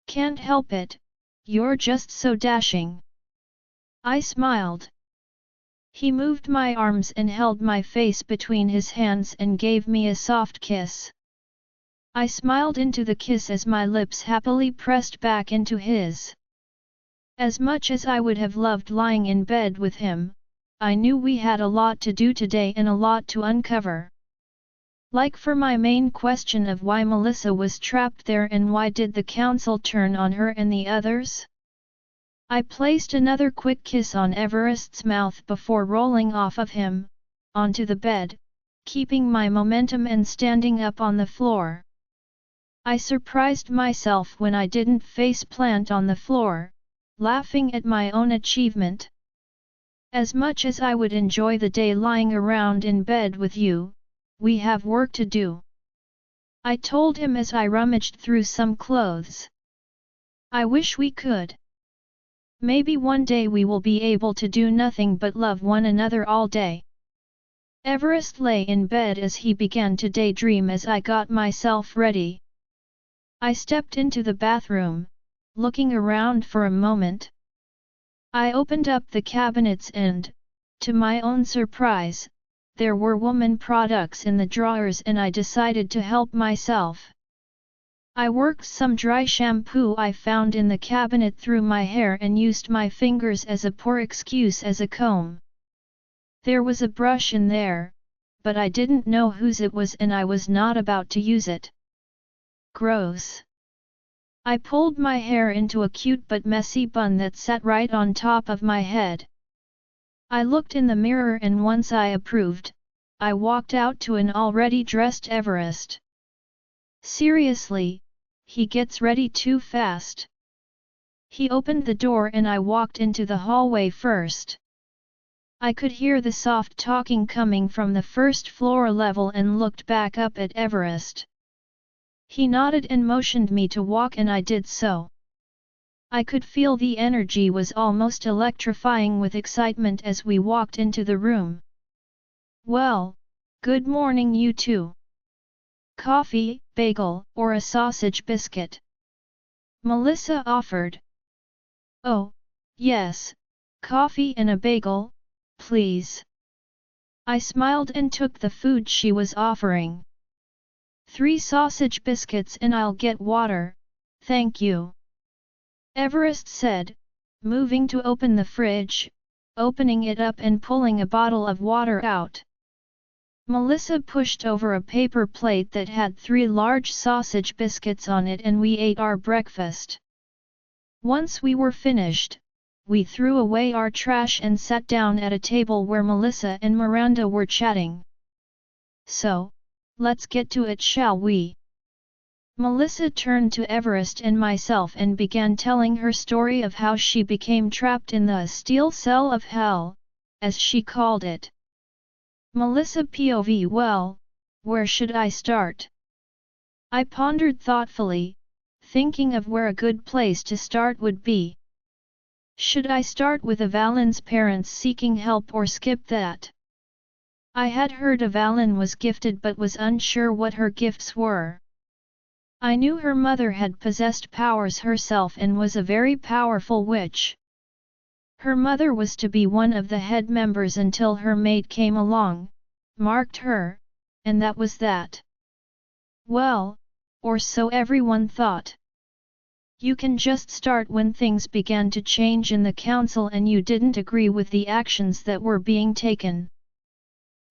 Can't help it, you're just so dashing. I smiled. He moved my arms and held my face between his hands and gave me a soft kiss. I smiled into the kiss as my lips happily pressed back into his. As much as I would have loved lying in bed with him, I knew we had a lot to do today and a lot to uncover. Like for my main question of why Melissa was trapped there and why did the council turn on her and the others? I placed another quick kiss on Everest's mouth before rolling off of him, onto the bed, keeping my momentum and standing up on the floor. I surprised myself when I didn't face plant on the floor, laughing at my own achievement. As much as I would enjoy the day lying around in bed with you, we have work to do. I told him as I rummaged through some clothes. I wish we could. Maybe one day we will be able to do nothing but love one another all day. Everest lay in bed as he began to daydream as I got myself ready. I stepped into the bathroom, looking around for a moment. I opened up the cabinets and, to my own surprise, there were woman products in the drawers and I decided to help myself. I worked some dry shampoo I found in the cabinet through my hair and used my fingers as a poor excuse as a comb. There was a brush in there, but I didn't know whose it was and I was not about to use it. Gross. I pulled my hair into a cute but messy bun that sat right on top of my head. I looked in the mirror and once I approved, I walked out to an already dressed Everest. Seriously, he gets ready too fast. He opened the door and I walked into the hallway first. I could hear the soft talking coming from the first floor level and looked back up at Everest. He nodded and motioned me to walk and I did so. I could feel the energy was almost electrifying with excitement as we walked into the room. Well, good morning you two. Coffee, bagel, or a sausage biscuit? Melissa offered. Oh, yes, coffee and a bagel, please. I smiled and took the food she was offering. 3 sausage biscuits and I'll get water, thank you. Everest said, moving to open the fridge, opening it up and pulling a bottle of water out. Melissa pushed over a paper plate that had 3 large sausage biscuits on it and we ate our breakfast. Once we were finished, we threw away our trash and sat down at a table where Melissa and Miranda were chatting. So, let's get to it, shall we? Melissa turned to Everest and myself and began telling her story of how she became trapped in the steel cell of hell, as she called it. Melissa POV. Well, where should I start? I pondered thoughtfully, thinking of where a good place to start would be. Should I start with Avalynn's parents seeking help or skip that? I had heard Avalynn was gifted but was unsure what her gifts were. I knew her mother had possessed powers herself and was a very powerful witch. Her mother was to be one of the head members until her mate came along, marked her, and that was that. Well, or so everyone thought. You can just start when things began to change in the council and you didn't agree with the actions that were being taken.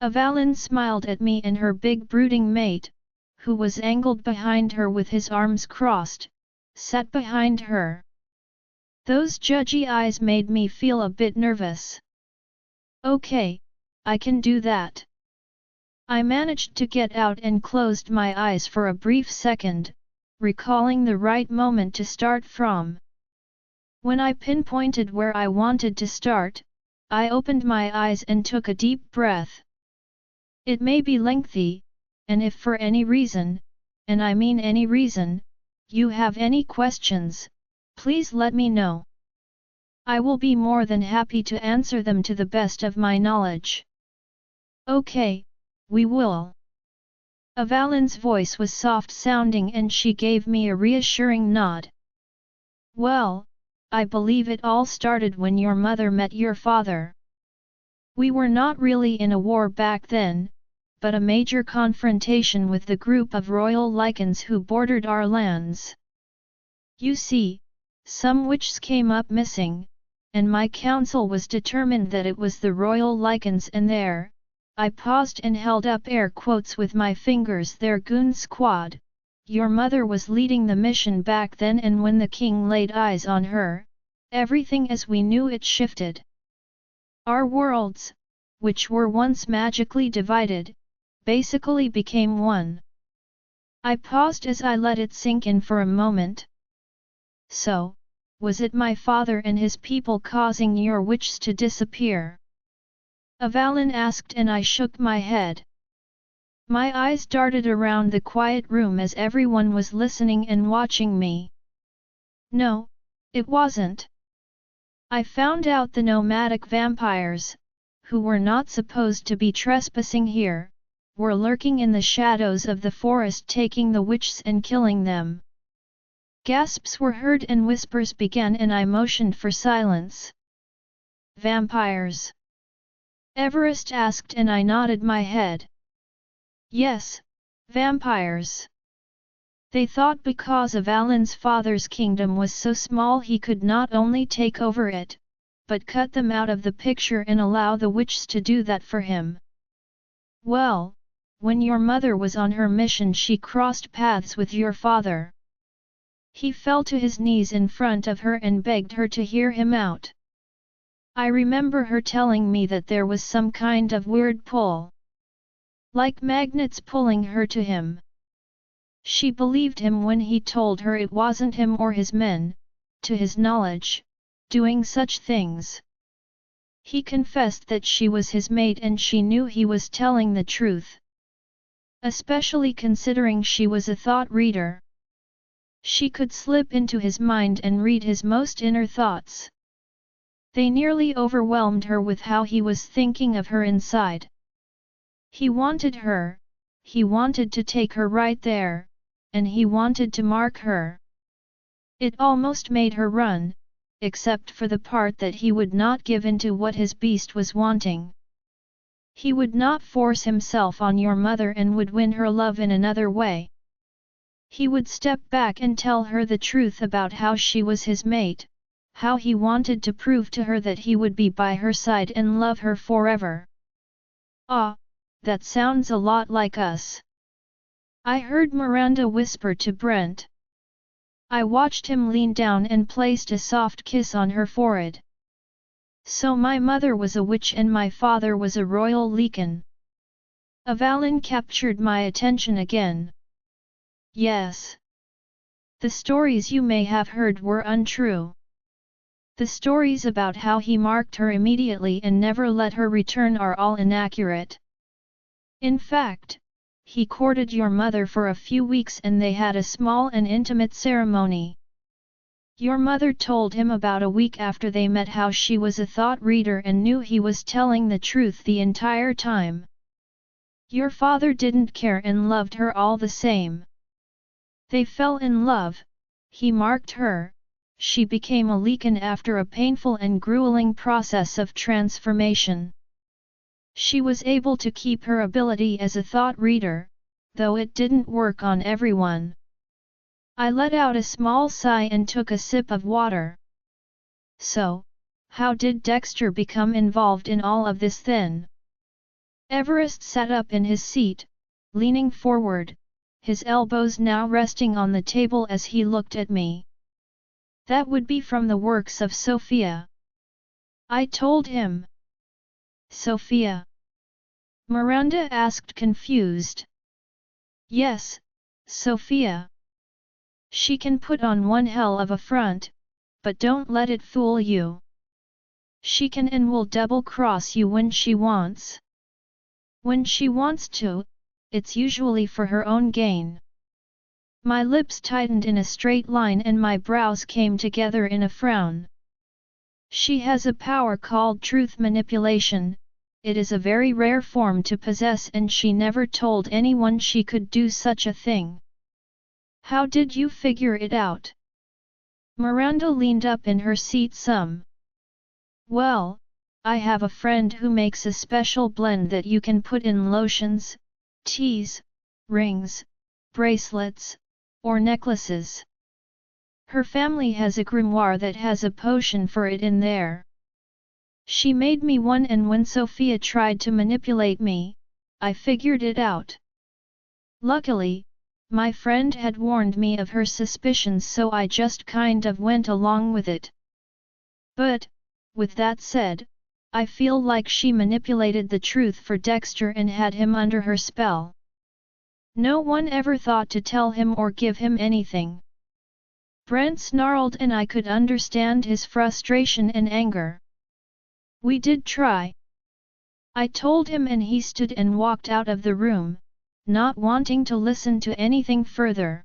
Avalynn smiled at me and her big brooding mate, who was angled behind her with his arms crossed, sat behind her. Those judgy eyes made me feel a bit nervous. Okay, I can do that. I managed to get out and closed my eyes for a brief second, recalling the right moment to start from. When I pinpointed where I wanted to start, I opened my eyes and took a deep breath. It may be lengthy, and if for any reason, and I mean any reason, you have any questions, please let me know. I will be more than happy to answer them to the best of my knowledge. Okay, we will. Avalynn's voice was soft-sounding and she gave me a reassuring nod. Well, I believe it all started when your mother met your father. We were not really in a war back then, but a major confrontation with the group of royal lycans who bordered our lands. You see, some witches came up missing, and my council was determined that it was the royal lycans and their, I paused and held up air quotes with my fingers, their goon squad. Your mother was leading the mission back then, and when the king laid eyes on her, everything as we knew it shifted. Our worlds, which were once magically divided, basically became one. I paused as I let it sink in for a moment. So, was it my father and his people causing your witches to disappear? Avalynn asked and I shook my head. My eyes darted around the quiet room as everyone was listening and watching me. No, it wasn't. I found out the nomadic vampires, who were not supposed to be trespassing here, were lurking in the shadows of the forest, taking the witches and killing them. Gasps were heard and whispers began and I motioned for silence. Vampires? Everest asked and I nodded my head. Yes, vampires. They thought because Avalynn's father's kingdom was so small he could not only take over it, but cut them out of the picture and allow the witches to do that for him. Well, when your mother was on her mission she crossed paths with your father. He fell to his knees in front of her and begged her to hear him out. I remember her telling me that there was some kind of weird pull. Like magnets pulling her to him. She believed him when he told her it wasn't him or his men, to his knowledge, doing such things. He confessed that she was his mate and she knew he was telling the truth. Especially considering she was a thought reader. She could slip into his mind and read his most inner thoughts. They nearly overwhelmed her with how he was thinking of her inside. He wanted her, he wanted to take her right there, and he wanted to mark her. It almost made her run, except for the part that he would not give in to what his beast was wanting. He would not force himself on your mother and would win her love in another way. He would step back and tell her the truth about how she was his mate, how he wanted to prove to her that he would be by her side and love her forever. Ah, that sounds a lot like us. I heard Miranda whisper to Brent. I watched him lean down and placed a soft kiss on her forehead. So my mother was a witch and my father was a royal leakin. Avalynn captured my attention again. Yes. The stories you may have heard were untrue. The stories about how he marked her immediately and never let her return are all inaccurate. In fact, he courted your mother for a few weeks and they had a small and intimate ceremony. Your mother told him about a week after they met how she was a thought reader and knew he was telling the truth the entire time. Your father didn't care and loved her all the same. They fell in love, he marked her, she became a leakin after a painful and grueling process of transformation. She was able to keep her ability as a thought reader, though it didn't work on everyone. I let out a small sigh and took a sip of water. So, how did Dexter become involved in all of this then? Everest sat up in his seat, leaning forward, his elbows now resting on the table as he looked at me. That would be from the works of Sophia. I told him. Sophia? Miranda asked confused. Yes, Sophia. She can put on one hell of a front, but don't let it fool you. She can and will double-cross you when she wants. When she wants to, it's usually for her own gain. My lips tightened in a straight line and my brows came together in a frown. She has a power called truth manipulation. It is a very rare form to possess and she never told anyone she could do such a thing. How did you figure it out? Miranda leaned up in her seat some. Well, I have a friend who makes a special blend that you can put in lotions, teas, rings, bracelets, or necklaces. Her family has a grimoire that has a potion for it in there. She made me one and when Sophia tried to manipulate me, I figured it out. Luckily, my friend had warned me of her suspicions so I just kind of went along with it. But, with that said, I feel like she manipulated the truth for Dexter and had him under her spell. No one ever thought to tell him or give him anything. Brent snarled and I could understand his frustration and anger. We did try. I told him and he stood and walked out of the room, not wanting to listen to anything further.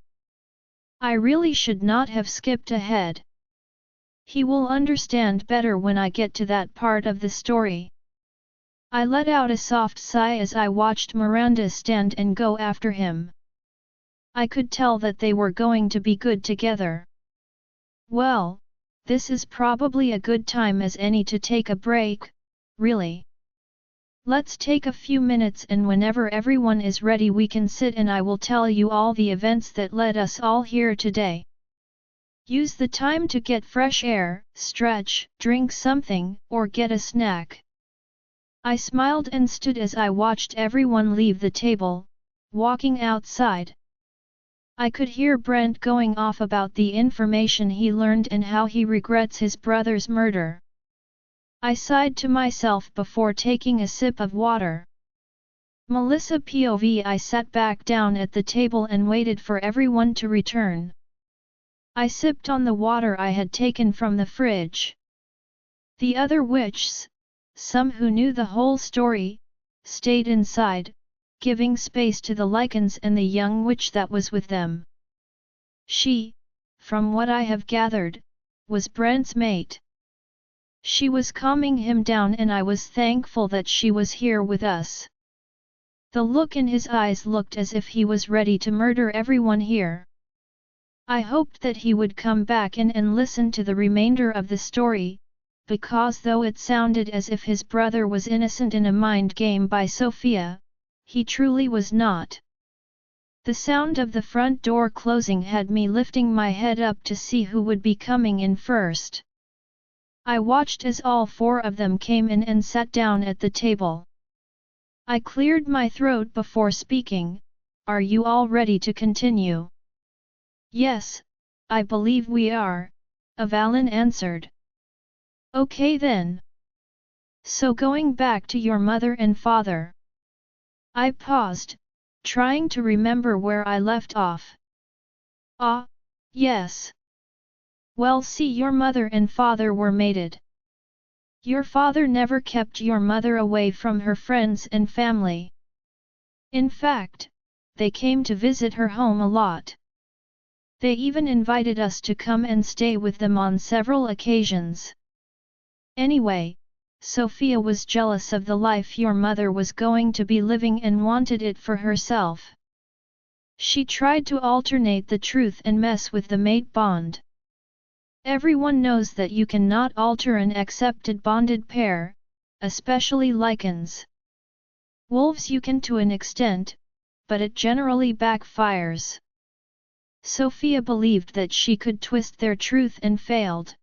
I really should not have skipped ahead. He will understand better when I get to that part of the story. I let out a soft sigh as I watched Miranda stand and go after him. I could tell that they were going to be good together. Well, this is probably a good time as any to take a break, really. Let's take a few minutes and whenever everyone is ready we can sit and I will tell you all the events that led us all here today. Use the time to get fresh air, stretch, drink something, or get a snack. I smiled and stood as I watched everyone leave the table, walking outside. I could hear Brent going off about the information he learned and how he regrets his brother's murder. I sighed to myself before taking a sip of water. Melissa POV. I sat back down at the table and waited for everyone to return. I sipped on the water I had taken from the fridge. The other witches, some who knew the whole story, stayed inside, giving space to the lichens and the young witch that was with them. She, from what I have gathered, was Brent's mate. She was calming him down and I was thankful that she was here with us. The look in his eyes looked as if he was ready to murder everyone here. I hoped that he would come back in and listen to the remainder of the story, because though it sounded as if his brother was innocent in a mind game by Sophia, he truly was not. The sound of the front door closing had me lifting my head up to see who would be coming in first. I watched as all four of them came in and sat down at the table. I cleared my throat before speaking. Are you all ready to continue? Yes, I believe we are, Avalynn answered. Okay then. So going back to your mother and father. I paused, trying to remember where I left off. Ah, yes. Well, see, your mother and father were mated. Your father never kept your mother away from her friends and family. In fact, they came to visit her home a lot. They even invited us to come and stay with them on several occasions. Anyway, Sophia was jealous of the life your mother was going to be living and wanted it for herself. She tried to alternate the truth and mess with the mate bond. Everyone knows that you cannot alter an accepted bonded pair, especially lichens. Wolves you can to an extent, but it generally backfires. Sophia believed that she could twist their truth and failed.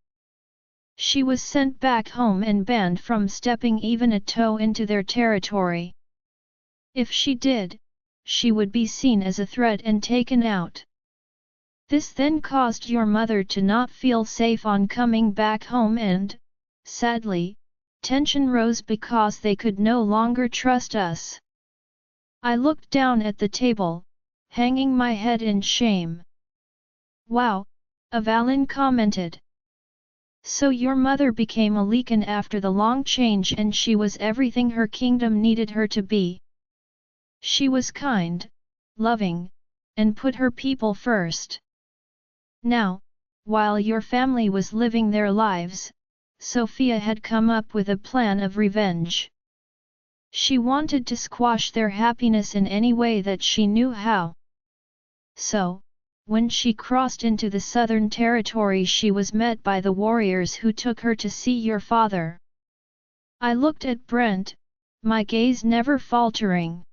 She was sent back home and banned from stepping even a toe into their territory. If she did, she would be seen as a threat and taken out. This then caused your mother to not feel safe on coming back home and, sadly, tension rose because they could no longer trust us. I looked down at the table, hanging my head in shame. Wow, Avalynn commented. So your mother became a lichen after the long change and she was everything her kingdom needed her to be. She was kind, loving, and put her people first. Now, while your family was living their lives, Sophia had come up with a plan of revenge. She wanted to squash their happiness in any way that she knew how. So, when she crossed into the southern territory she was met by the warriors who took her to see your father. I looked at Brent, my gaze never faltering.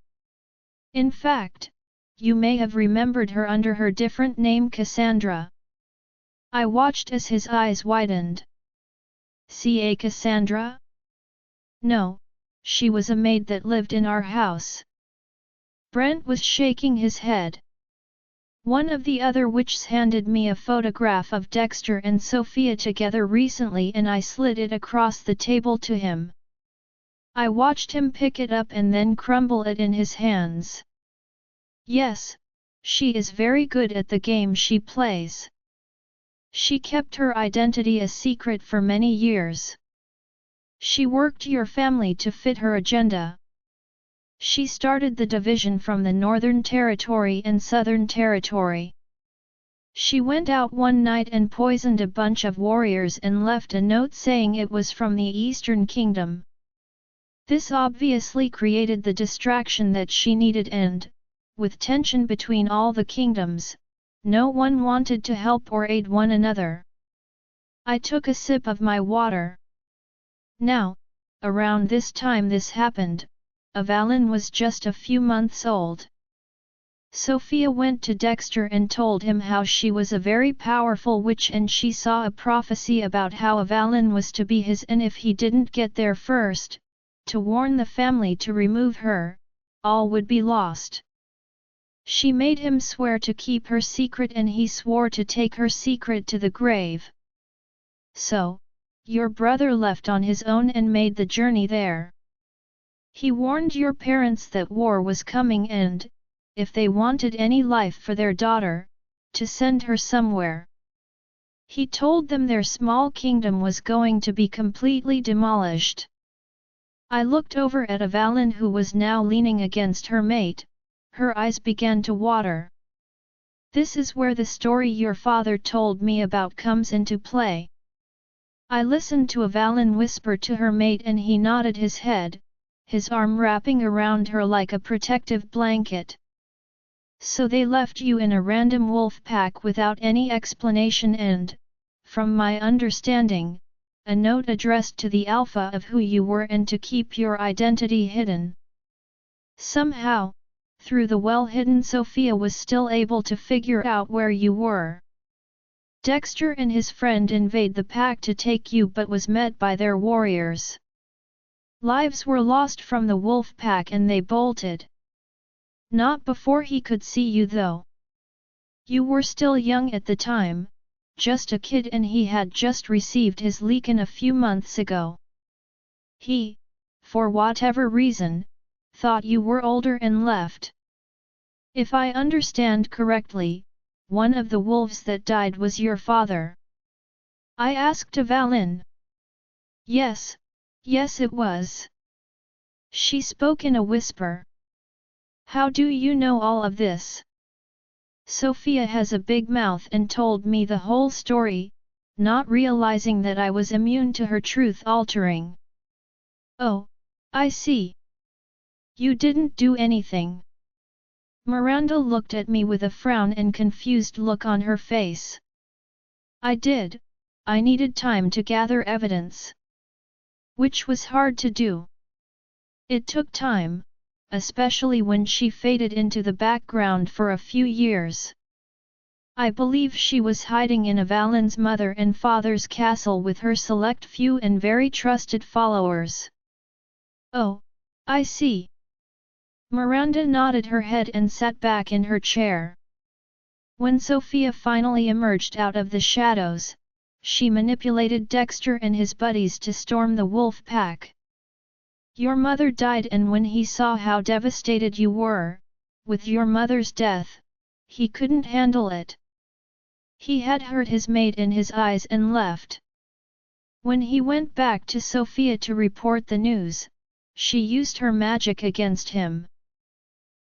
In fact, you may have remembered her under her different name Cassandra. I watched as his eyes widened. C.A. Cassandra? No, she was a maid that lived in our house. Brent was shaking his head. One of the other witches handed me a photograph of Dexter and Sophia together recently and I slid it across the table to him. I watched him pick it up and then crumble it in his hands. Yes, she is very good at the game she plays. She kept her identity a secret for many years. She worked your family to fit her agenda. She started the division from the Northern Territory and Southern Territory. She went out one night and poisoned a bunch of warriors and left a note saying it was from the Eastern Kingdom. This obviously created the distraction that she needed and, with tension between all the kingdoms, no one wanted to help or aid one another. I took a sip of my water. Now, around this time this happened, Avalynn was just a few months old. Sophia went to Dexter and told him how she was a very powerful witch and she saw a prophecy about how Avalynn was to be his, and if he didn't get there first, to warn the family to remove her, all would be lost. She made him swear to keep her secret and he swore to take her secret to the grave. So, your brother left on his own and made the journey there. He warned your parents that war was coming and, if they wanted any life for their daughter, to send her somewhere. He told them their small kingdom was going to be completely demolished. I looked over at Avalynn who was now leaning against her mate, her eyes began to water. This is where the story your father told me about comes into play. I listened to Avalynn whisper to her mate and he nodded his head, his arm wrapping around her like a protective blanket. So they left you in a random wolf pack without any explanation and, from my understanding, a note addressed to the alpha of who you were and to keep your identity hidden. Somehow, through the well-hidden Sophia was still able to figure out where you were. Dexter and his friend invade the pack to take you but was met by their warriors. Lives were lost from the wolf pack and they bolted. Not before he could see you though. You were still young at the time, just a kid, and he had just received his leak in a few months ago. He, for whatever reason, thought you were older and left. If I understand correctly, one of the wolves that died was your father. I asked Avalynn. Yes, yes it was. She spoke in a whisper. How do you know all of this? Sophia has a big mouth and told me the whole story, not realizing that I was immune to her truth-altering. Oh, I see. You didn't do anything. Miranda looked at me with a frown and confused look on her face. I did, I needed time to gather evidence. Which was hard to do. It took time, especially when she faded into the background for a few years. I believe she was hiding in Avalynn's mother and father's castle with her select few and very trusted followers. Oh, I see. Miranda nodded her head and sat back in her chair. When Sophia finally emerged out of the shadows, she manipulated Dexter and his buddies to storm the wolf pack. Your mother died, and when he saw how devastated you were, with your mother's death, he couldn't handle it. He had hurt his mate in his eyes and left. When he went back to Sophia to report the news, she used her magic against him.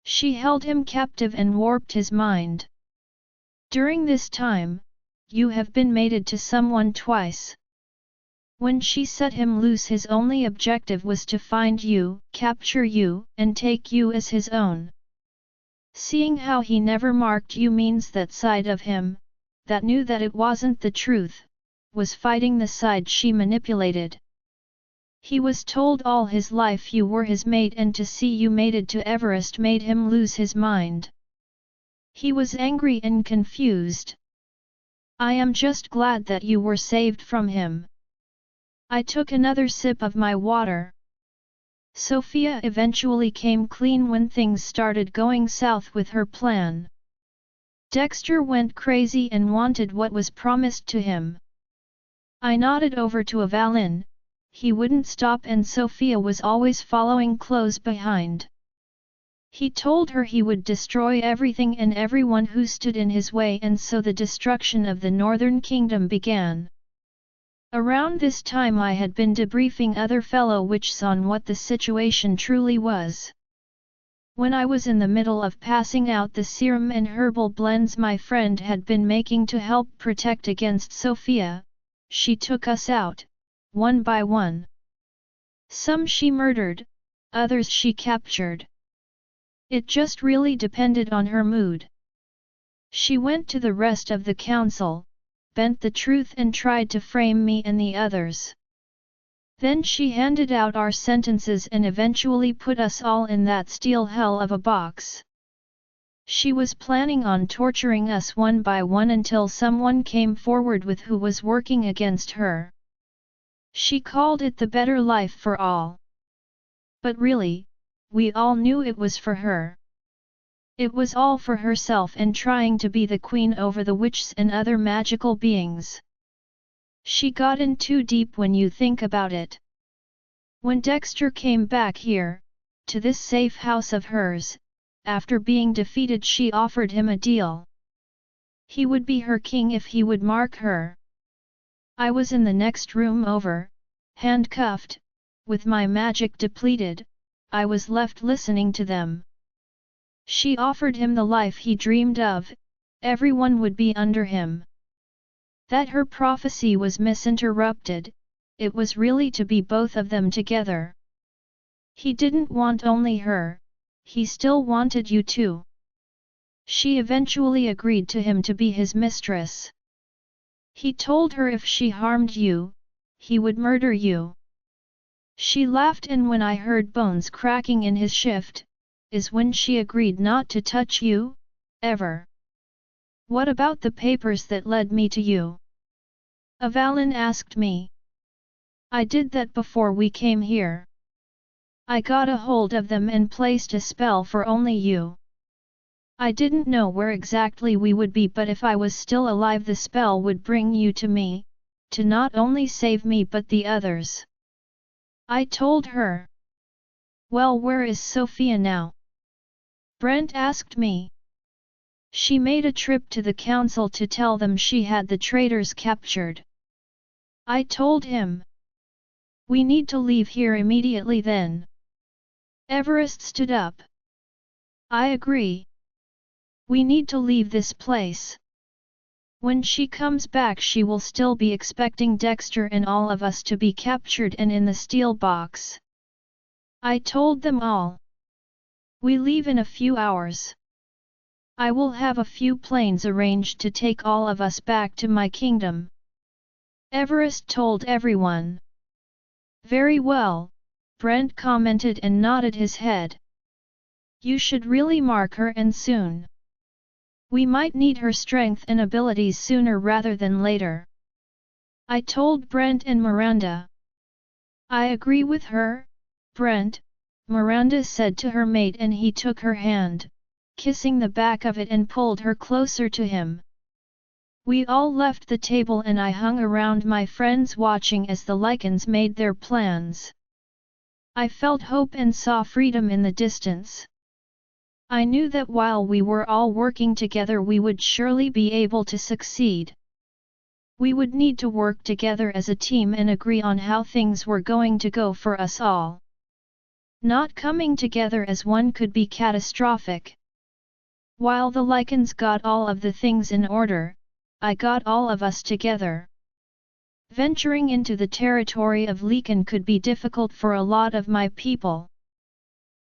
She held him captive and warped his mind. During this time, you have been mated to someone twice. When she set him loose, his only objective was to find you, capture you, and take you as his own. Seeing how he never marked you means that side of him, that knew that it wasn't the truth, was fighting the side she manipulated. He was told all his life you were his mate, and to see you mated to Everest made him lose his mind. He was angry and confused. I am just glad that you were saved from him. I took another sip of my water. Sophia eventually came clean when things started going south with her plan. Dexter went crazy and wanted what was promised to him. I nodded over to Avalynn. He wouldn't stop, and Sophia was always following close behind. He told her he would destroy everything and everyone who stood in his way, and so the destruction of the Northern Kingdom began. Around this time I had been debriefing other fellow witches on what the situation truly was. When I was in the middle of passing out the serum and herbal blends my friend had been making to help protect against Sophia, she took us out, one by one. Some she murdered, others she captured. It just really depended on her mood. She went to the rest of the council, bent the truth and tried to frame me and the others. Then she handed out our sentences and eventually put us all in that steel hell of a box. She was planning on torturing us one by one until someone came forward with who was working against her. She called it the better life for all. But really, we all knew it was for her. It was all for herself and trying to be the queen over the witches and other magical beings. She got in too deep when you think about it. When Dexter came back here, to this safe house of hers, after being defeated she offered him a deal. He would be her king if he would mark her. I was in the next room over, handcuffed, with my magic depleted, I was left listening to them. She offered him the life he dreamed of, everyone would be under him. That her prophecy was misinterpreted, it was really to be both of them together. He didn't want only her, he still wanted you too. She eventually agreed to him to be his mistress. He told her if she harmed you, he would murder you. She laughed and when I heard bones cracking in his shift, is when she agreed not to touch you, ever. What about the papers that led me to you? Avalynn asked me. I did that before we came here. I got a hold of them and placed a spell for only you. I didn't know where exactly we would be but if I was still alive the spell would bring you to me, to not only save me but the others. I told her. Well, where is Sophia now? Brent asked me. She made a trip to the council to tell them she had the traitors captured. I told him. We need to leave here immediately then. Everest stood up. I agree. We need to leave this place. When she comes back she will still be expecting Dexter and all of us to be captured and in the steel box. I told them all. We leave in a few hours. I will have a few planes arranged to take all of us back to my kingdom. Everest told everyone. Very well, Brent commented and nodded his head. You should really mark her and soon. We might need her strength and abilities sooner rather than later. I told Brent and Miranda. I agree with her, Brent, Miranda said to her mate and he took her hand, kissing the back of it and pulled her closer to him. We all left the table and I hung around my friends watching as the Lycans made their plans. I felt hope and saw freedom in the distance. I knew that while we were all working together we would surely be able to succeed. We would need to work together as a team and agree on how things were going to go for us all. Not coming together as one could be catastrophic. While the Lycans got all of the things in order, I got all of us together. Venturing into the territory of Lycan could be difficult for a lot of my people.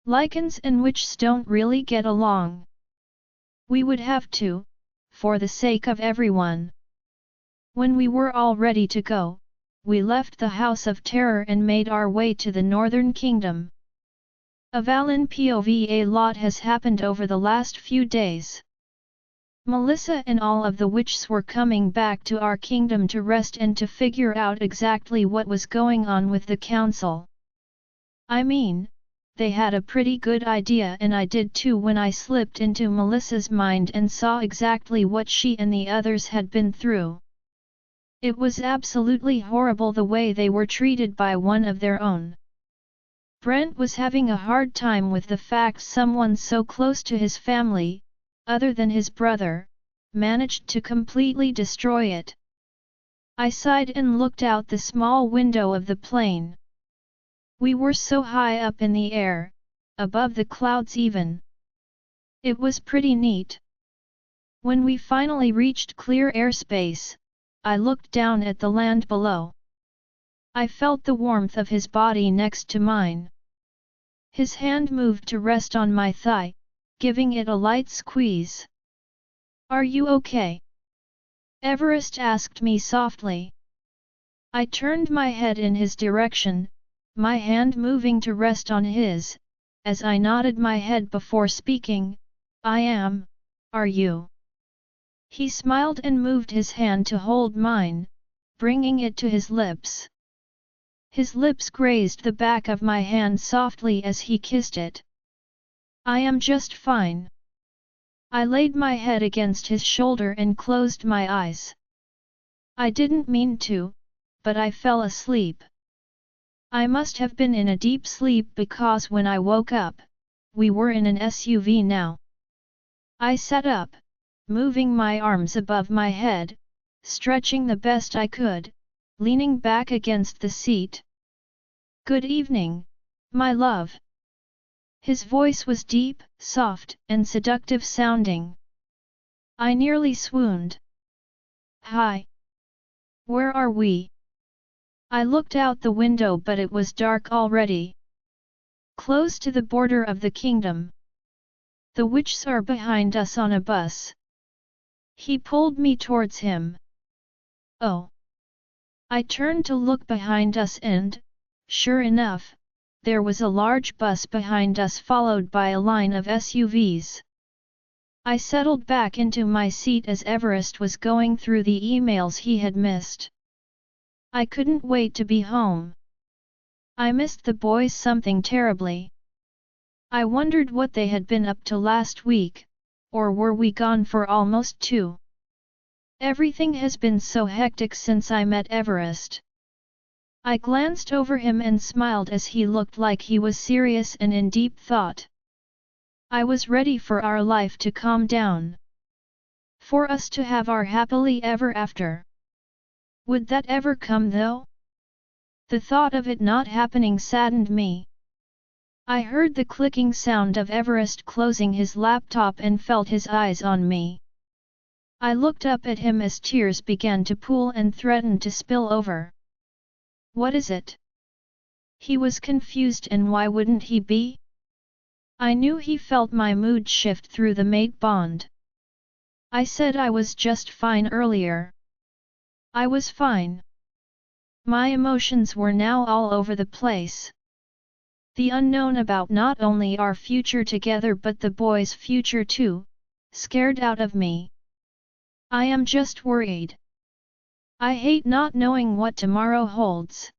Lycans and witches don't really get along. We would have to, for the sake of everyone. When we were all ready to go, we left the House of Terror and made our way to the Northern Kingdom. Avalynn POV. A lot has happened over the last few days. Melissa and all of the witches were coming back to our kingdom to rest and to figure out exactly what was going on with the council. I mean, they had a pretty good idea and I did too when I slipped into Melissa's mind and saw exactly what she and the others had been through. It was absolutely horrible the way they were treated by one of their own. Brent was having a hard time with the fact someone so close to his family, other than his brother, managed to completely destroy it. I sighed and looked out the small window of the plane. We were so high up in the air, above the clouds even. It was pretty neat. When we finally reached clear airspace, I looked down at the land below. I felt the warmth of his body next to mine. His hand moved to rest on my thigh, giving it a light squeeze. "Are you okay?" Everest asked me softly. I turned my head in his direction, my hand moving to rest on his, as I nodded my head before speaking. "I am. Are you?" He smiled and moved his hand to hold mine, bringing it to his lips. His lips grazed the back of my hand softly as he kissed it. "I am just fine." I laid my head against his shoulder and closed my eyes. I didn't mean to, but I fell asleep. I must have been in a deep sleep because when I woke up, we were in an SUV now. I sat up, moving my arms above my head, stretching the best I could, leaning back against the seat. "Good evening, my love." His voice was deep, soft, and seductive sounding. I nearly swooned. "Hi. Where are we?" I looked out the window but it was dark already. "Close to the border of the kingdom. The witches are behind us on a bus." He pulled me towards him. "Oh." I turned to look behind us and, sure enough, there was a large bus behind us followed by a line of SUVs. I settled back into my seat as Everest was going through the emails he had missed. I couldn't wait to be home. I missed the boys something terribly. I wondered what they had been up to last week, or were we gone for almost 2? Everything has been so hectic since I met Everest. I glanced over him and smiled as he looked like he was serious and in deep thought. I was ready for our life to calm down. For us to have our happily ever after. Would that ever come though? The thought of it not happening saddened me. I heard the clicking sound of Everest closing his laptop and felt his eyes on me. I looked up at him as tears began to pool and threatened to spill over. "What is it?" He was confused, and why wouldn't he be? I knew he felt my mood shift through the mate bond. I said I was just fine earlier. I was fine. My emotions were now all over the place. The unknown about not only our future together but the boys' future too, scared out of me. I am just worried. I hate not knowing what tomorrow holds.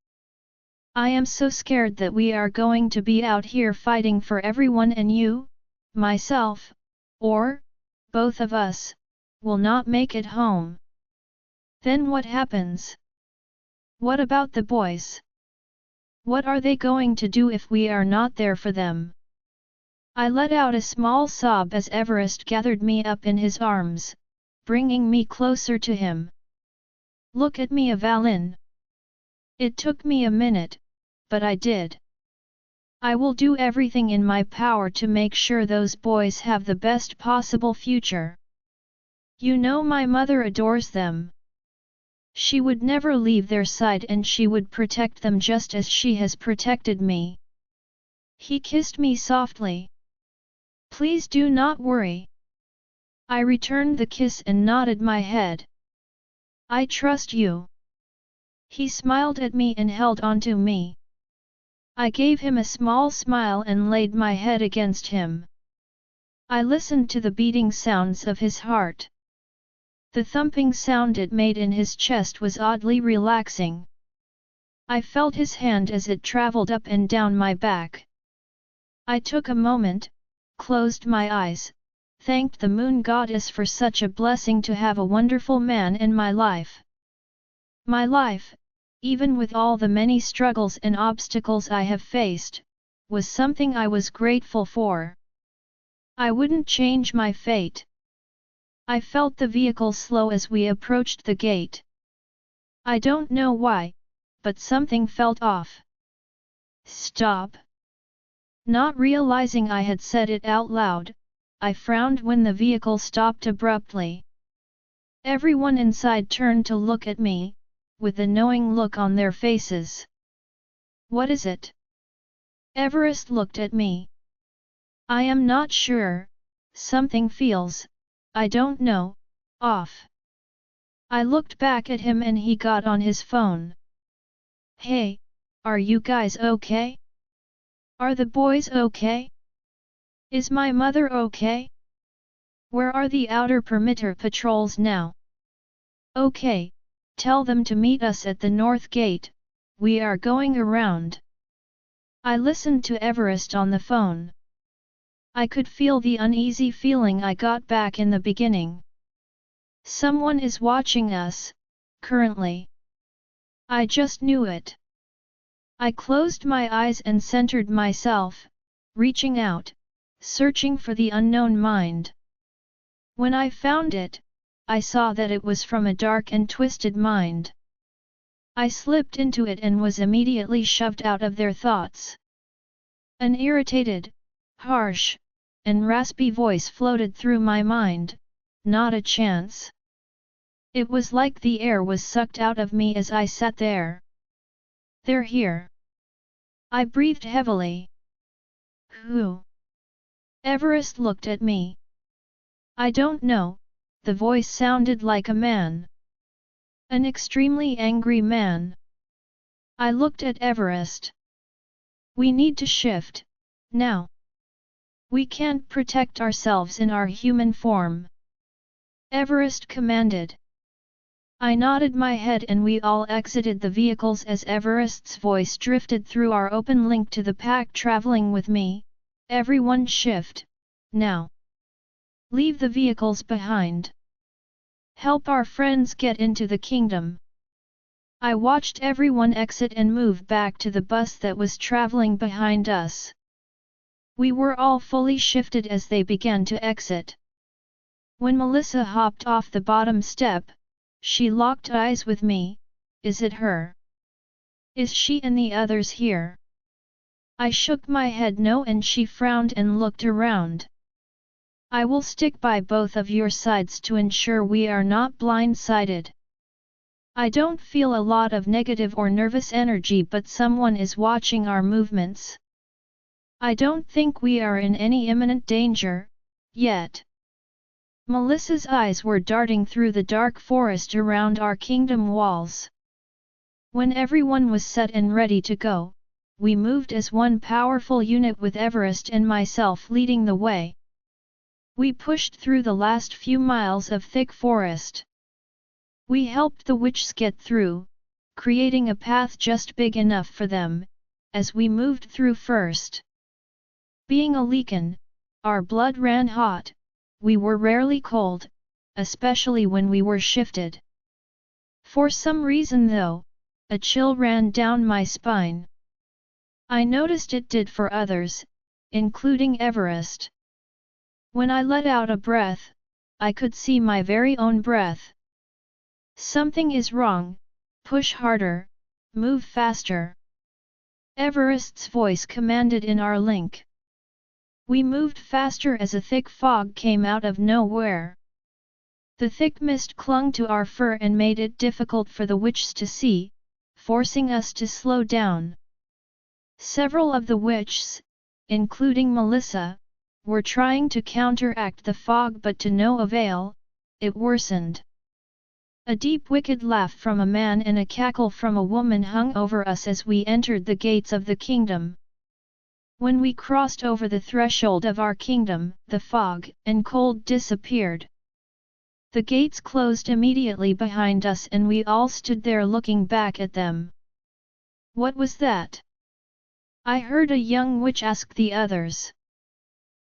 I am so scared that we are going to be out here fighting for everyone and you, myself, or, both of us, will not make it home. Then what happens? What about the boys? What are they going to do if we are not there for them? I let out a small sob as Everest gathered me up in his arms, bringing me closer to him. "Look at me, Avalynn." It took me a minute, but I did. "I will do everything in my power to make sure those boys have the best possible future. You know my mother adores them. She would never leave their side and she would protect them just as she has protected me." He kissed me softly. "Please do not worry." I returned the kiss and nodded my head. "I trust you." He smiled at me and held onto me. I gave him a small smile and laid my head against him. I listened to the beating sounds of his heart. The thumping sound it made in his chest was oddly relaxing. I felt his hand as it traveled up and down my back. I took a moment, closed my eyes, thanked the moon goddess for such a blessing to have a wonderful man in my life. My life, even with all the many struggles and obstacles I have faced, was something I was grateful for. I wouldn't change my fate. I felt the vehicle slow as we approached the gate. I don't know why, but something felt off. "Stop." Not realizing I had said it out loud, I frowned when the vehicle stopped abruptly. Everyone inside turned to look at me, with a knowing look on their faces. "What is it?" Everest looked at me. "I am not sure," Something feels, I don't know, off. I looked back at him and he got on his phone. Hey, are you guys okay? Are the boys okay? Is my mother okay? Where are the outer perimeter patrols now? Okay, tell them to meet us at the north gate, we are going around. I listened to Everest on the phone. I could feel the uneasy feeling I got back in the beginning. Someone is watching us, currently. I just knew it. I closed my eyes and centered myself, reaching out, searching for the unknown mind. When I found it, I saw that it was from a dark and twisted mind. I slipped into it and was immediately shoved out of their thoughts. An irritated, harsh, and raspy voice floated through my mind, not a chance. It was like the air was sucked out of me as I sat there. They're here. I breathed heavily. Who? Everest looked at me. I don't know, the voice sounded like a man. An extremely angry man. I looked at Everest. We need to shift, now. We can't protect ourselves in our human form. Everest commanded. I nodded my head and we all exited the vehicles as Everest's voice drifted through our open link to the pack traveling with me. Everyone shift, now. Leave the vehicles behind. Help our friends get into the kingdom. I watched everyone exit and move back to the bus that was traveling behind us. We were all fully shifted as they began to exit. When Melissa hopped off the bottom step, she locked eyes with me. Is it her? Is she and the others here? I shook my head no and she frowned and looked around. I will stick by both of your sides to ensure we are not blindsided. I don't feel a lot of negative or nervous energy, but someone is watching our movements. I don't think we are in any imminent danger, yet. Melissa's eyes were darting through the dark forest around our kingdom walls. When everyone was set and ready to go, we moved as one powerful unit with Everest and myself leading the way. We pushed through the last few miles of thick forest. We helped the witches get through, creating a path just big enough for them, as we moved through first. Being a Leekan, our blood ran hot, we were rarely cold, especially when we were shifted. For some reason though, a chill ran down my spine. I noticed it did for others, including Everest. When I let out a breath, I could see my very own breath. Something is wrong, push harder, move faster. Everest's voice commanded in our link. We moved faster as a thick fog came out of nowhere. The thick mist clung to our fur and made it difficult for the witches to see, forcing us to slow down. Several of the witches, including Melissa, were trying to counteract the fog but to no avail, it worsened. A deep wicked laugh from a man and a cackle from a woman hung over us as we entered the gates of the kingdom. When we crossed over the threshold of our kingdom, the fog and cold disappeared. The gates closed immediately behind us and we all stood there looking back at them. What was that? I heard a young witch ask the others.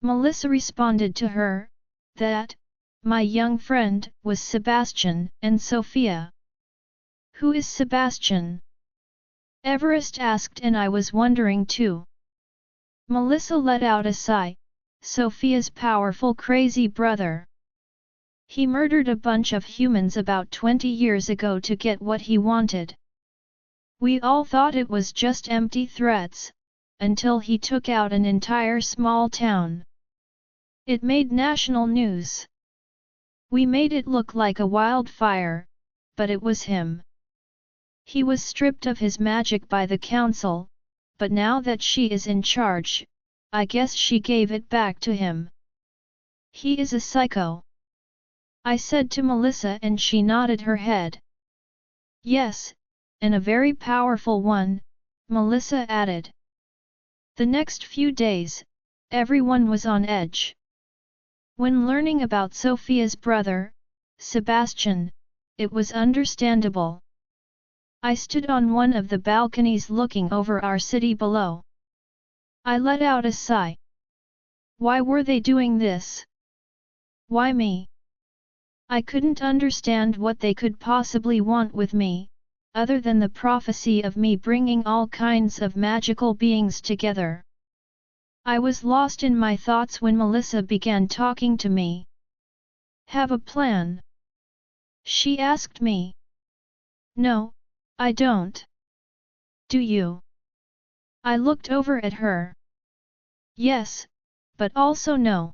Melissa responded to her, that, my young friend, was Sebastian and Sophia. Who is Sebastian? Everest asked and I was wondering too. Melissa let out a sigh, Sophia's powerful crazy brother. He murdered a bunch of humans about 20 years ago to get what he wanted. We all thought it was just empty threats, until he took out an entire small town. It made national news. We made it look like a wildfire, but it was him. He was stripped of his magic by the council, but now that she is in charge, I guess she gave it back to him. He is a psycho, I said to Melissa, and she nodded her head. Yes, and a very powerful one, Melissa added. The next few days, everyone was on edge. When learning about Sophia's brother, Sebastian, it was understandable. I stood on one of the balconies looking over our city below. I let out a sigh. Why were they doing this? Why me? I couldn't understand what they could possibly want with me, other than the prophecy of me bringing all kinds of magical beings together. I was lost in my thoughts when Melissa began talking to me. Have a plan? She asked me. No, I don't. Do you? I looked over at her. Yes, but also no.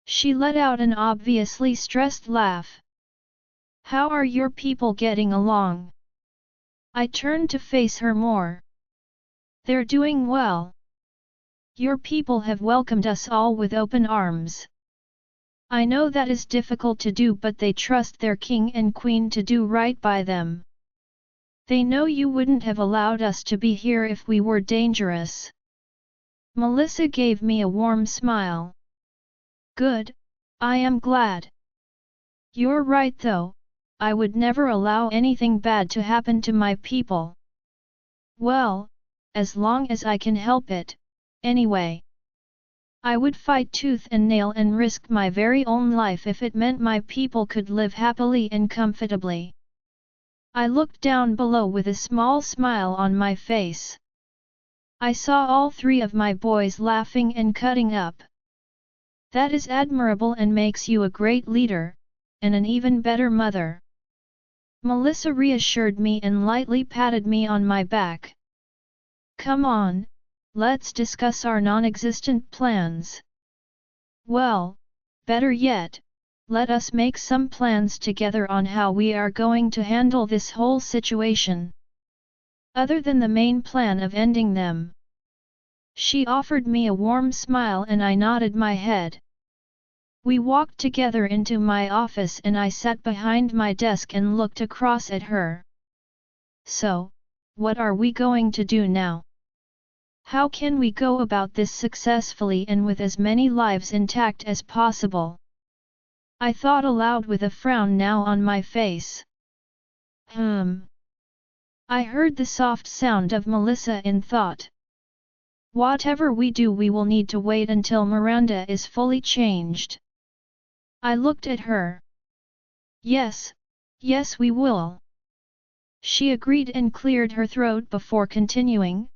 She let out an obviously stressed laugh. How are your people getting along? I turned to face her more. They're doing well. Your people have welcomed us all with open arms. I know that is difficult to do, but they trust their king and queen to do right by them. They know you wouldn't have allowed us to be here if we were dangerous. Melissa gave me a warm smile. Good, I am glad. You're right though, I would never allow anything bad to happen to my people. Well, as long as I can help it, anyway. I would fight tooth and nail and risk my very own life if it meant my people could live happily and comfortably. I looked down below with a small smile on my face. I saw all three of my boys laughing and cutting up. That is admirable and makes you a great leader, and an even better mother. Melissa reassured me and lightly patted me on my back. Come on, let's discuss our non-existent plans. Well, better yet, let us make some plans together on how we are going to handle this whole situation. Other than the main plan of ending them. She offered me a warm smile and I nodded my head. We walked together into my office and I sat behind my desk and looked across at her. So, what are we going to do now? How can we go about this successfully and with as many lives intact as possible? I thought aloud with a frown now on my face. I heard the soft sound of Melissa in thought. Whatever we do, we will need to wait until Miranda is fully changed. I looked at her. Yes, we will. She agreed and cleared her throat before continuing,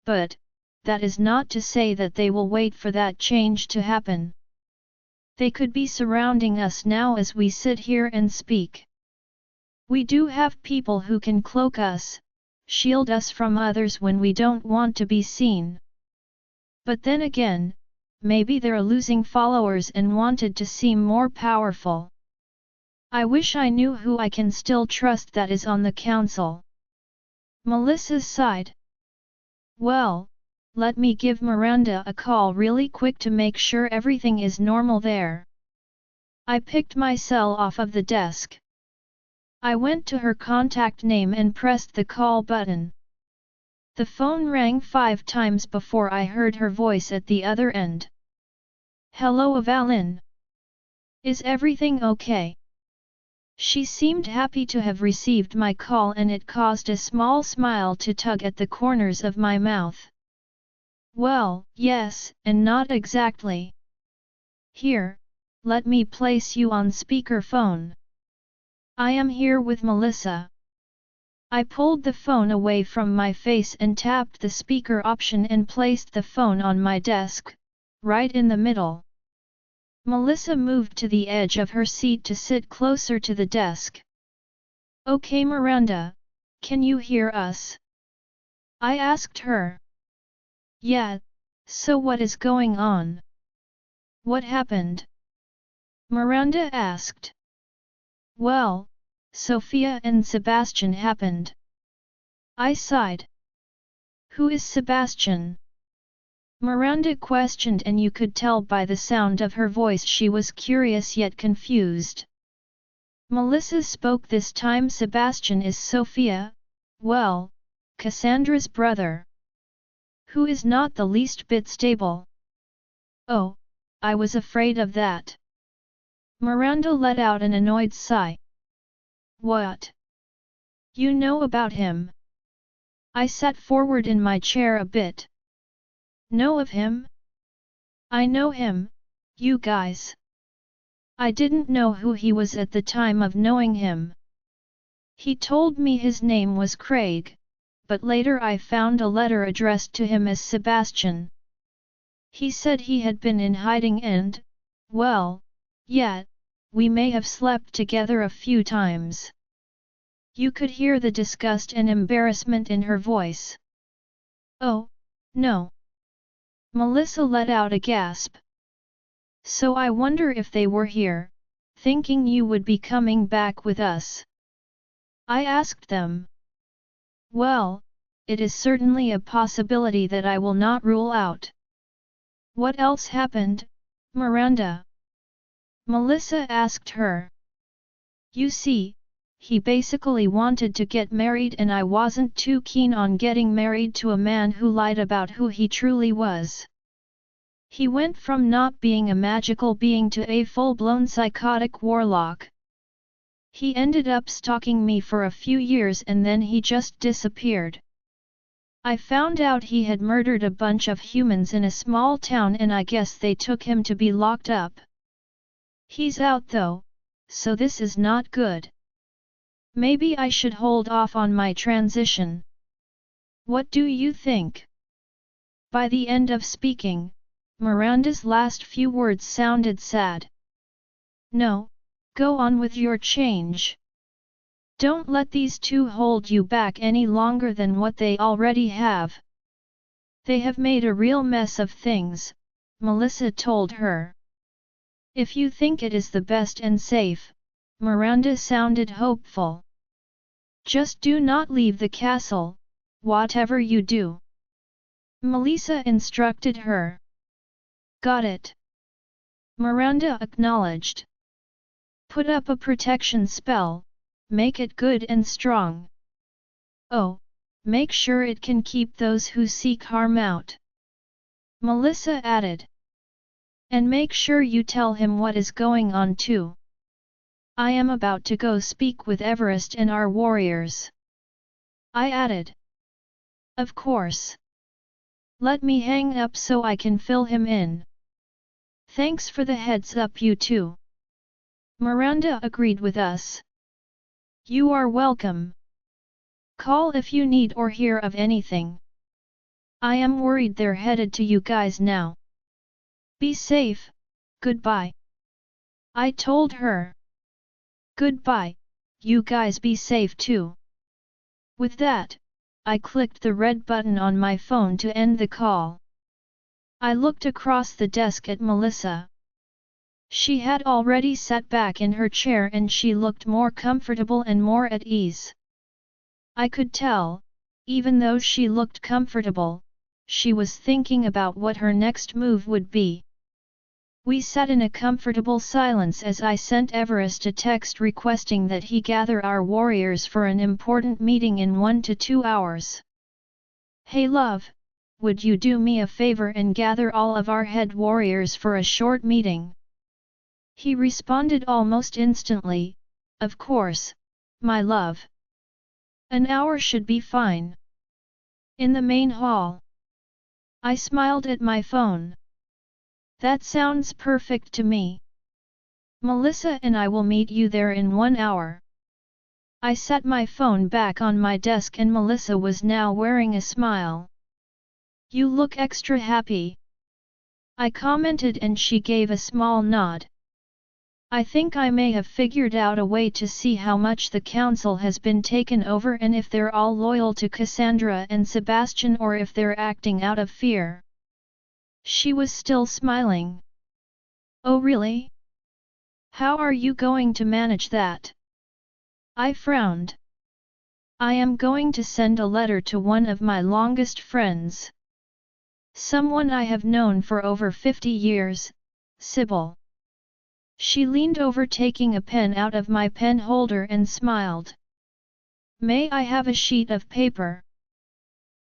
but, that is not to say that they will wait for that change to happen. They could be surrounding us now as we sit here and speak. We do have people who can cloak us, shield us from others when we don't want to be seen. But then again, maybe they're losing followers and wanted to seem more powerful. I wish I knew who I can still trust that is on the council. Melissa sighed. Well, let me give Miranda a call really quick to make sure everything is normal there. I picked my cell off of the desk. I went to her contact name and pressed the call button. The phone rang 5 times before I heard her voice at the other end. Hello Avalynn. Is everything okay? She seemed happy to have received my call and it caused a small smile to tug at the corners of my mouth. Well, yes, and not exactly. Here, let me place you on speakerphone. I am here with Melissa. I pulled the phone away from my face and tapped the speaker option and placed the phone on my desk, right in the middle. Melissa moved to the edge of her seat to sit closer to the desk. Okay Miranda, can you hear us? I asked her. Yeah, so what is going on? What happened? Miranda asked. Well, Sophia and Sebastian happened. I sighed. Who is Sebastian? Miranda questioned, and you could tell by the sound of her voice she was curious yet confused. Melissa spoke this time. Sebastian is Sophia, well, Cassandra's brother, who is not the least bit stable. Oh, I was afraid of that. Miranda let out an annoyed sigh. What? You know about him? I sat forward in my chair a bit. Know of him? I know him, you guys. I didn't know who he was at the time of knowing him. He told me his name was Craig, but later I found a letter addressed to him as Sebastian. He said he had been in hiding and, well, yeah, we may have slept together a few times. You could hear the disgust and embarrassment in her voice. Oh, no. Melissa let out a gasp. So I wonder if they were here, thinking you would be coming back with us. I asked them. Well, it is certainly a possibility that I will not rule out. What else happened, Miranda? Melissa asked her. You see, he basically wanted to get married and I wasn't too keen on getting married to a man who lied about who he truly was. He went from not being a magical being to a full-blown psychotic warlock. He ended up stalking me for a few years and then he just disappeared. I found out he had murdered a bunch of humans in a small town and I guess they took him to be locked up. He's out though, so this is not good. Maybe I should hold off on my transition. What do you think? By the end of speaking, Miranda's last few words sounded sad. No, go on with your change. Don't let these two hold you back any longer than what they already have. They have made a real mess of things, Melissa told her. If you think it is the best and safe, Miranda sounded hopeful. Just do not leave the castle, whatever you do. Melissa instructed her. Got it. Miranda acknowledged. Put up a protection spell, make it good and strong. Oh, make sure it can keep those who seek harm out. Melissa added. And make sure you tell him what is going on too. I am about to go speak with Everest and our warriors. I added. Of course. Let me hang up so I can fill him in. Thanks for the heads up, you two. Miranda agreed with us. You are welcome. Call if you need or hear of anything. I am worried they're headed to you guys now. Be safe, goodbye. I told her. Goodbye, you guys be safe too. With that, I clicked the red button on my phone to end the call. I looked across the desk at Melissa. She had already sat back in her chair and she looked more comfortable and more at ease. I could tell, even though she looked comfortable, she was thinking about what her next move would be. We sat in a comfortable silence as I sent Everest a text requesting that he gather our warriors for an important meeting in 1 to 2 hours. Hey love, would you do me a favor and gather all of our head warriors for a short meeting? He responded almost instantly, of course, my love. An hour should be fine. In the main hall. I smiled at my phone. That sounds perfect to me. Melissa and I will meet you there in 1 hour. I set my phone back on my desk and Melissa was now wearing a smile. You look extra happy. I commented and she gave a small nod. I think I may have figured out a way to see how much the council has been taken over and if they're all loyal to Cassandra and Sebastian or if they're acting out of fear. She was still smiling. Oh really? How are you going to manage that? I frowned. I am going to send a letter to one of my longest friends. Someone I have known for over 50 years, Sybil. She leaned over taking a pen out of my pen holder and smiled. May I have a sheet of paper?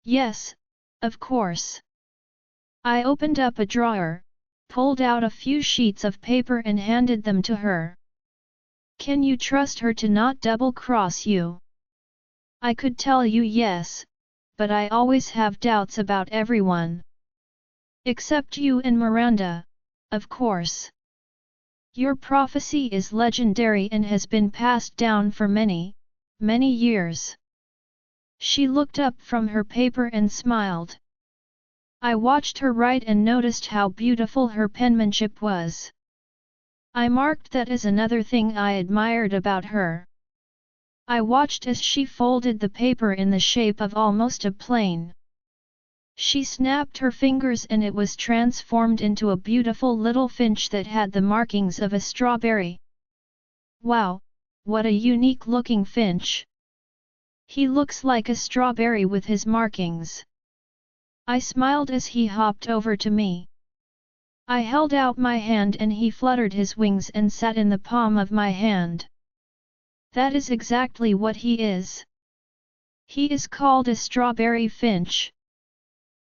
Yes, of course. I opened up a drawer, pulled out a few sheets of paper and handed them to her. Can you trust her to not double-cross you? I could tell you yes, but I always have doubts about everyone. Except you and Miranda, of course. Your prophecy is legendary and has been passed down for many, many years. She looked up from her paper and smiled. I watched her write and noticed how beautiful her penmanship was. I marked that as another thing I admired about her. I watched as she folded the paper in the shape of almost a plane. She snapped her fingers and it was transformed into a beautiful little finch that had the markings of a strawberry. Wow, what a unique-looking finch! He looks like a strawberry with his markings. I smiled as he hopped over to me. I held out my hand and he fluttered his wings and sat in the palm of my hand. That is exactly what he is. He is called a strawberry finch.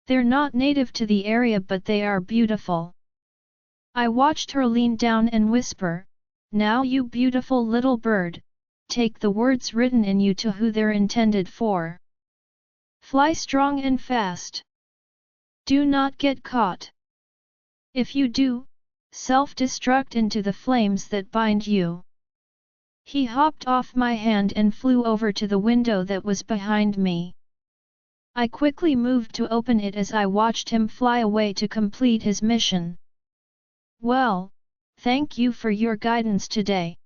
They're not native to the area but they are beautiful. I watched her lean down and whisper, "Now you beautiful little bird, take the words written in you to who they're intended for. Fly strong and fast. Do not get caught. If you do, self-destruct into the flames that bind you." He hopped off my hand and flew over to the window that was behind me. I quickly moved to open it as I watched him fly away to complete his mission. Well, thank you for your guidance today.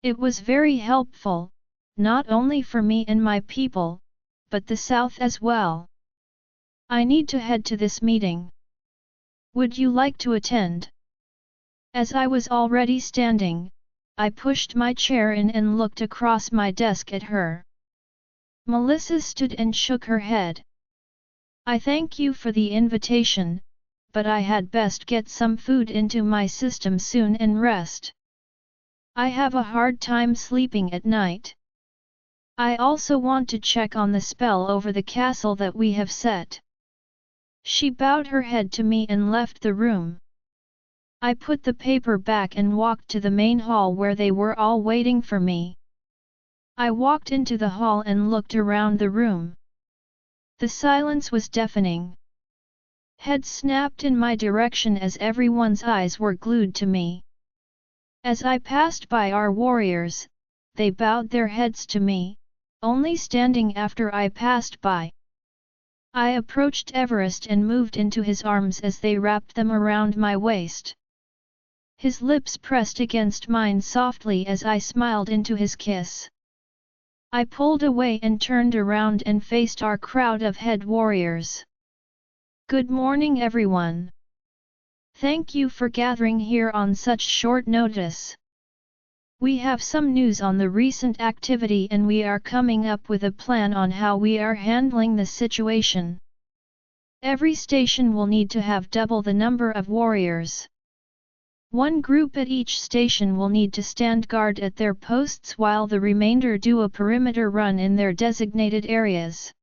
It was very helpful, not only for me and my people, but the South as well. I need to head to this meeting. Would you like to attend? As I was already standing, I pushed my chair in and looked across my desk at her. Melissa stood and shook her head. I thank you for the invitation, but I had best get some food into my system soon and rest. I have a hard time sleeping at night. I also want to check on the spell over the castle that we have set. She bowed her head to me and left the room. I put the paper back and walked to the main hall where they were all waiting for me. I walked into the hall and looked around the room. The silence was deafening. Heads snapped in my direction as everyone's eyes were glued to me. As I passed by our warriors, they bowed their heads to me, only standing after I passed by. I approached Everest and moved into his arms as they wrapped them around my waist. His lips pressed against mine softly as I smiled into his kiss. I pulled away and turned around and faced our crowd of head warriors. Good morning everyone. Thank you for gathering here on such short notice. We have some news on the recent activity and we are coming up with a plan on how we are handling the situation. Every station will need to have double the number of warriors. One group at each station will need to stand guard at their posts while the remainder do a perimeter run in their designated areas.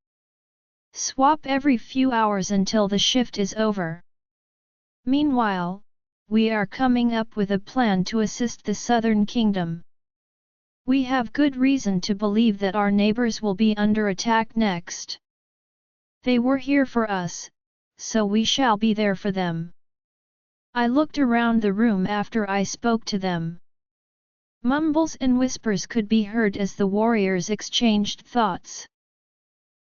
Swap every few hours until the shift is over. Meanwhile, we are coming up with a plan to assist the Southern Kingdom. We have good reason to believe that our neighbors will be under attack next. They were here for us, so we shall be there for them. I looked around the room after I spoke to them. Mumbles and whispers could be heard as the warriors exchanged thoughts.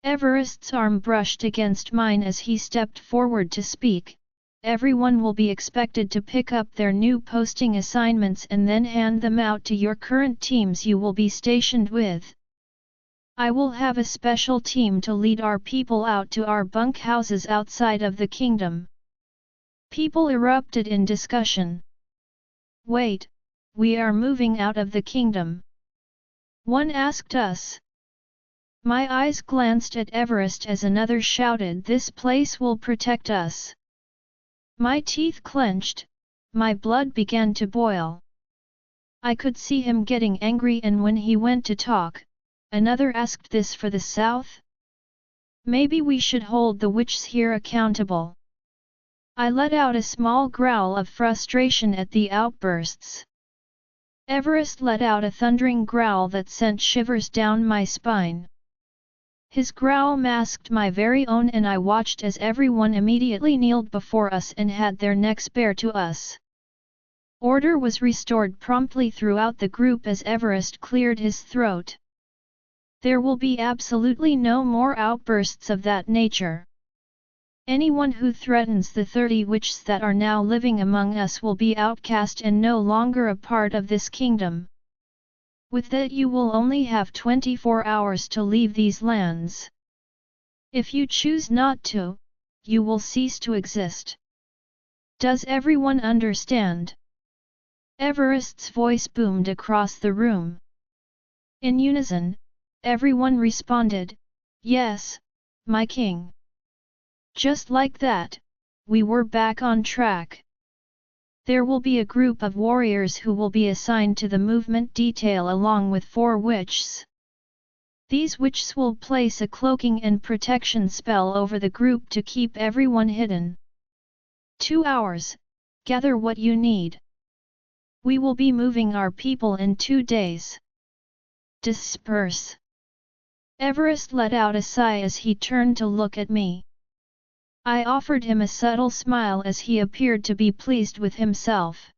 Everest's arm brushed against mine as he stepped forward to speak. Everyone will be expected to pick up their new posting assignments and then hand them out to your current teams you will be stationed with. I will have a special team to lead our people out to our bunkhouses outside of the kingdom. People erupted in discussion. Wait, we are moving out of the kingdom. One asked us. My eyes glanced at Everest as another shouted, "This place will protect us." My teeth clenched, my blood began to boil. I could see him getting angry, and when he went to talk, another asked, "This for the south? Maybe we should hold the witches here accountable." I let out a small growl of frustration at the outbursts. Everest let out a thundering growl that sent shivers down my spine. His growl masked my very own, and I watched as everyone immediately kneeled before us and had their necks bare to us. Order was restored promptly throughout the group as Everest cleared his throat. There will be absolutely no more outbursts of that nature. Anyone who threatens the 30 witches that are now living among us will be outcast and no longer a part of this kingdom. With that, you will only have 24 hours to leave these lands. If you choose not to, you will cease to exist. Does everyone understand? Everest's voice boomed across the room. In unison, everyone responded, "Yes, my king." Just like that, we were back on track. There will be a group of warriors who will be assigned to the movement detail along with 4 witches. These witches will place a cloaking and protection spell over the group to keep everyone hidden. 2 hours, gather what you need. We will be moving our people in 2 days. Disperse. Everest let out a sigh as he turned to look at me. I offered him a subtle smile as he appeared to be pleased with himself.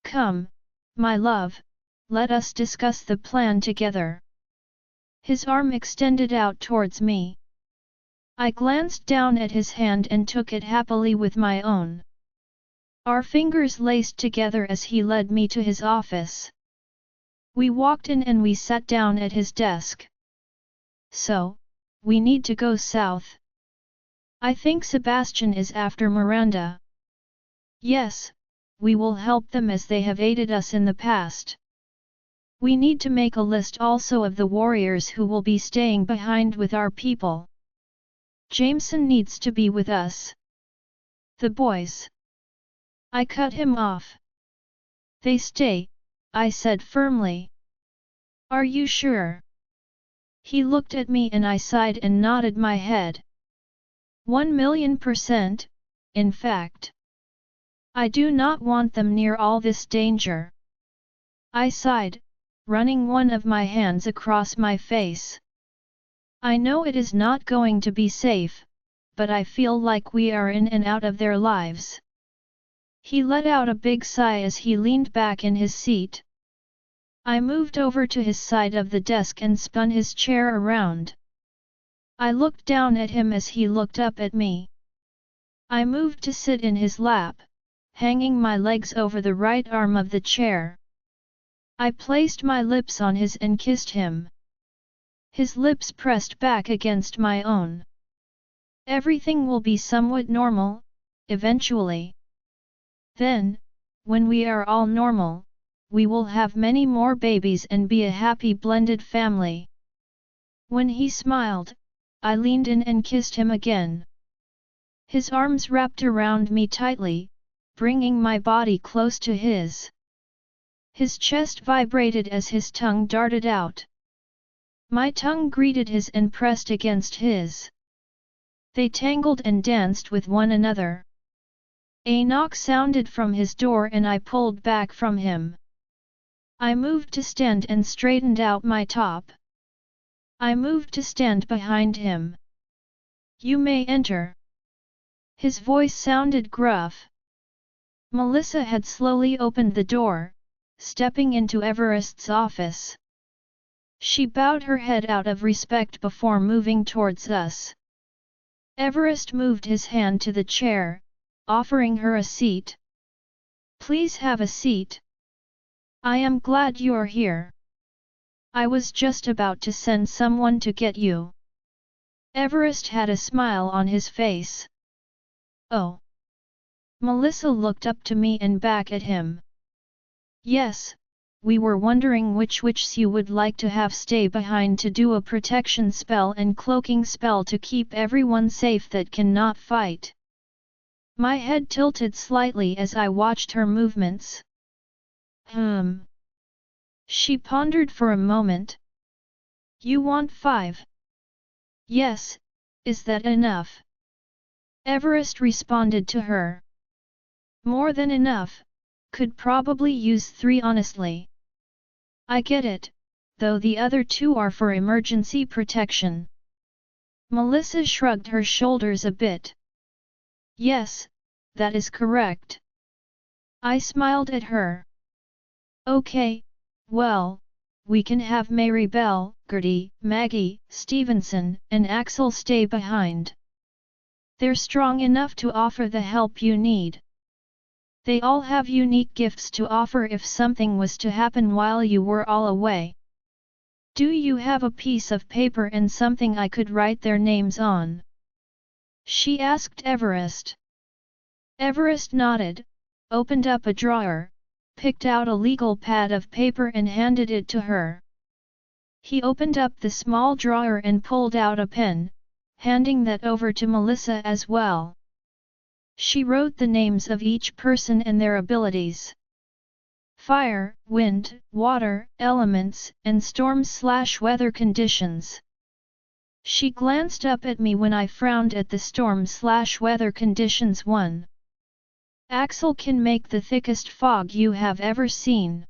"Come, my love, let us discuss the plan together." His arm extended out towards me. I glanced down at his hand and took it happily with my own. Our fingers laced together as he led me to his office. We walked in and we sat down at his desk. "So, we need to go south. I think Sebastian is after Miranda." "Yes, we will help them as they have aided us in the past. We need to make a list also of the warriors who will be staying behind with our people. Jameson needs to be with us." "The boys." I cut him off. "They stay," I said firmly. "Are you sure?" He looked at me and I sighed and nodded my head. 1,000,000%, in fact. I do not want them near all this danger. I sighed, running one of my hands across my face. I know it is not going to be safe, but I feel like we are in and out of their lives. He let out a big sigh as he leaned back in his seat. I moved over to his side of the desk and spun his chair around. I looked down at him as he looked up at me. I moved to sit in his lap, hanging my legs over the right arm of the chair. I placed my lips on his and kissed him. His lips pressed back against my own. "Everything will be somewhat normal, eventually. Then, when we are all normal, we will have many more babies and be a happy blended family." When he smiled, I leaned in and kissed him again. His arms wrapped around me tightly, bringing my body close to his. His chest vibrated as his tongue darted out. My tongue greeted his and pressed against his. They tangled and danced with one another. A knock sounded from his door and I pulled back from him. I moved to stand and straightened out my top. I moved to stand behind him. "You may enter." His voice sounded gruff. Melissa had slowly opened the door, stepping into Everest's office. She bowed her head out of respect before moving towards us. Everest moved his hand to the chair, offering her a seat. "Please have a seat. I am glad you're here. I was just about to send someone to get you." Everest had a smile on his face. "Oh." Melissa looked up to me and back at him. "Yes, we were wondering which witches you would like to have stay behind to do a protection spell and cloaking spell to keep everyone safe that cannot fight." My head tilted slightly as I watched her movements. She pondered for a moment. "You want 5? Yes, is that enough?" Everest responded to her. "More than enough, could probably use 3 honestly." "I get it, though the other 2 are for emergency protection." Melissa shrugged her shoulders a bit. "Yes, that is correct." I smiled at her. "Okay, well, we can have Mary Bell, Gertie, Maggie, Stevenson, and Axel stay behind. They're strong enough to offer the help you need. They all have unique gifts to offer if something was to happen while you were all away. Do you have a piece of paper and something I could write their names on?" she asked Everest. Everest nodded, opened up a drawer, picked out a legal pad of paper and handed it to her. He opened up the small drawer and pulled out a pen, handing that over to Melissa as well. She wrote the names of each person and their abilities. Fire, wind, water, elements, and storm/weather conditions. She glanced up at me when I frowned at the storm/weather conditions one. "Axel can make the thickest fog you have ever seen.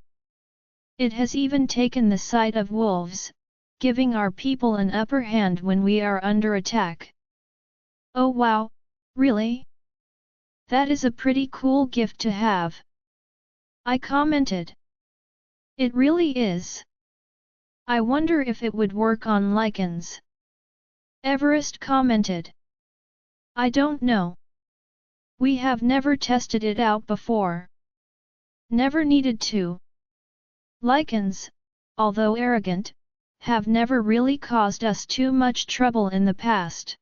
It has even taken the sight of wolves, giving our people an upper hand when we are under attack." "Oh wow, really? That is a pretty cool gift to have," I commented. "It really is. I wonder if it would work on lichens," Everest commented. "I don't know. We have never tested it out before. Never needed to. Lichens, although arrogant, have never really caused us too much trouble in the past."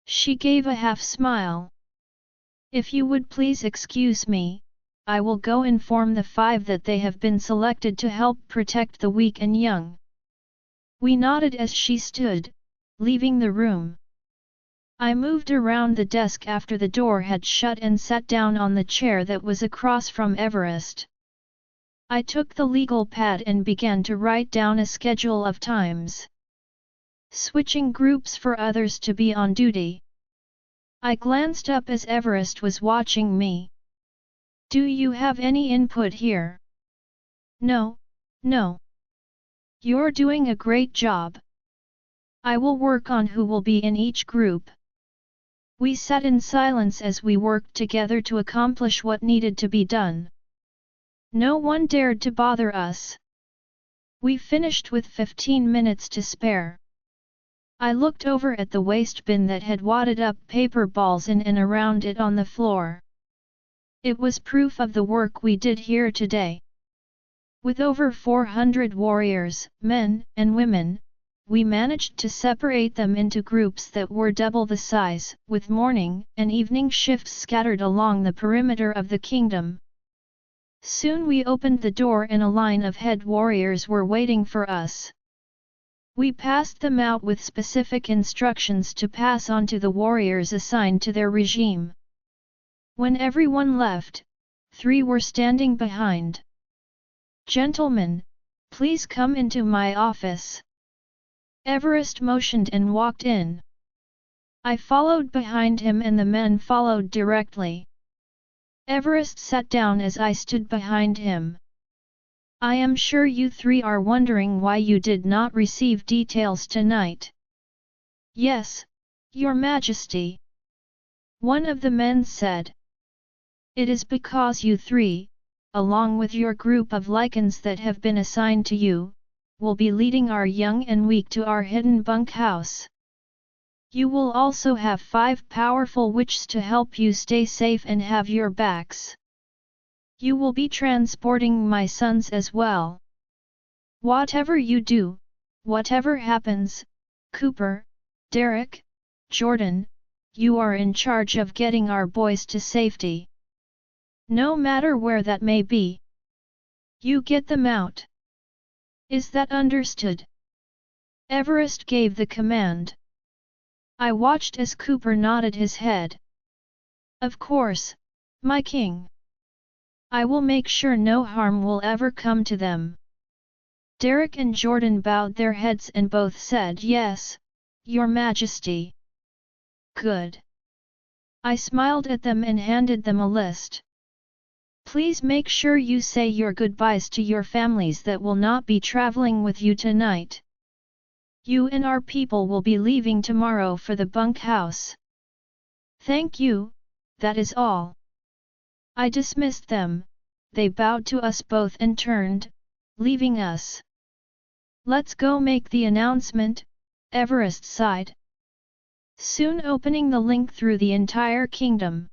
She gave a half smile. "If you would please excuse me, I will go inform the 5 that they have been selected to help protect the weak and young." We nodded as she stood, leaving the room. I moved around the desk after the door had shut and sat down on the chair that was across from Everest. I took the legal pad and began to write down a schedule of times. Switching groups for others to be on duty. I glanced up as Everest was watching me. "Do you have any input here?" "No, no. You're doing a great job. I will work on who will be in each group." We sat in silence as we worked together to accomplish what needed to be done. No one dared to bother us. We finished with 15 minutes to spare. I looked over at the waste bin that had wadded up paper balls in and around it on the floor. It was proof of the work we did here today. With over 400 warriors, men and women, we managed to separate them into groups that were double the size, with morning and evening shifts scattered along the perimeter of the kingdom. Soon we opened the door and a line of head warriors were waiting for us. We passed them out with specific instructions to pass on to the warriors assigned to their regime. When everyone left, 3 were standing behind. "Gentlemen, please come into my office." Everest motioned and walked in. I followed behind him and the men followed directly. Everest sat down as I stood behind him. "I am sure you 3 are wondering why you did not receive details tonight." "Yes, Your Majesty," one of the men said. "It is because you 3, along with your group of lichens that have been assigned to you, will be leading our young and weak to our hidden bunkhouse. You will also have 5 powerful witches to help you stay safe and have your backs. You will be transporting my sons as well. Whatever you do, whatever happens, Cooper, Derek, Jordan, you are in charge of getting our boys to safety. No matter where that may be. You get them out. Is that understood? Everest gave the command. I watched as Cooper nodded his head. Of course, my king. I will make sure no harm will ever come to them. Derek and Jordan bowed their heads and both said yes, Your Majesty. Good. I smiled at them and handed them a list. Please make sure you say your goodbyes to your families that will not be traveling with you tonight. You and our people will be leaving tomorrow for the bunkhouse. Thank you, that is all. I dismissed them, they bowed to us both and turned, leaving us. Let's go make the announcement, Everest sighed. Soon opening the link through the entire kingdom.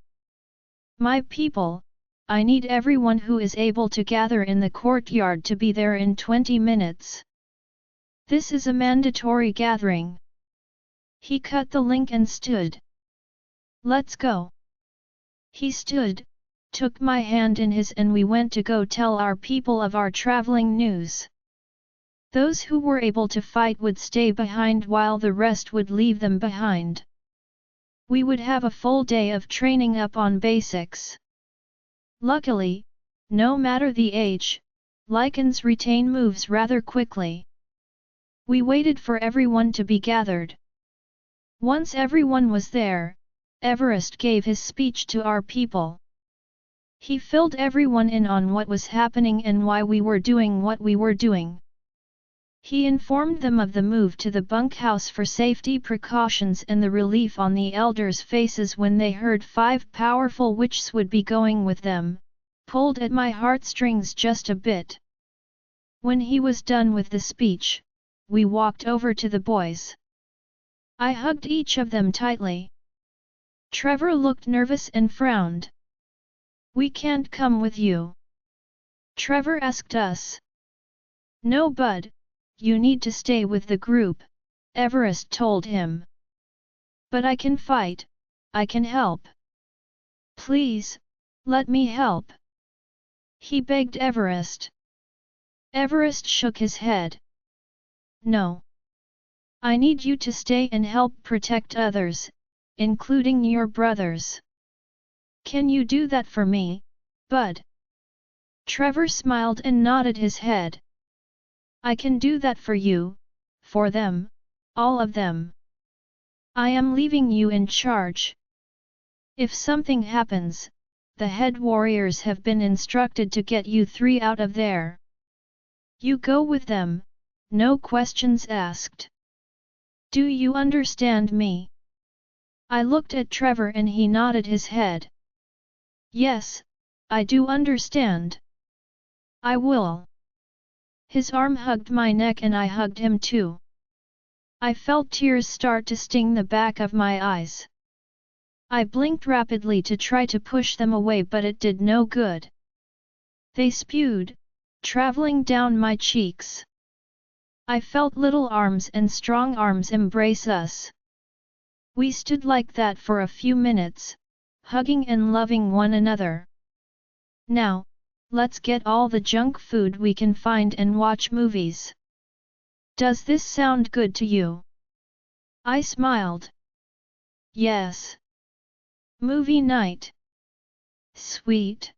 My people, I need everyone who is able to gather in the courtyard to be there in 20 minutes. This is a mandatory gathering. He cut the link and stood. Let's go. He stood, took my hand in his and we went to go tell our people of our traveling news. Those who were able to fight would stay behind while the rest would leave them behind. We would have a full day of training up on basics. Luckily, no matter the age, Lycans retain moves rather quickly. We waited for everyone to be gathered. Once everyone was there, Everest gave his speech to our people. He filled everyone in on what was happening and why we were doing what we were doing. He informed them of the move to the bunkhouse for safety precautions and the relief on the elders' faces when they heard 5 powerful witches would be going with them, pulled at my heartstrings just a bit. When he was done with the speech, we walked over to the boys. I hugged each of them tightly. Trevor looked nervous and frowned. We can't come with you. Trevor asked us. No, bud, you need to stay with the group, Everest told him. But I can fight, I can help. Please, let me help. He begged Everest. Everest shook his head. No. I need you to stay and help protect others, including your brothers. Can you do that for me, bud? Trevor smiled and nodded his head. I can do that for you, for them, all of them. I am leaving you in charge. If something happens, the head warriors have been instructed to get you 3 out of there. You go with them, no questions asked. Do you understand me? I looked at Trevor and he nodded his head. Yes, I do understand. I will. His arm hugged my neck and I hugged him too. I felt tears start to sting the back of my eyes. I blinked rapidly to try to push them away but it did no good. They spewed, traveling down my cheeks. I felt little arms and strong arms embrace us. We stood like that for a few minutes, hugging and loving one another. Now, let's get all the junk food we can find and watch movies. Does this sound good to you? I smiled. Yes. Movie night. Sweet.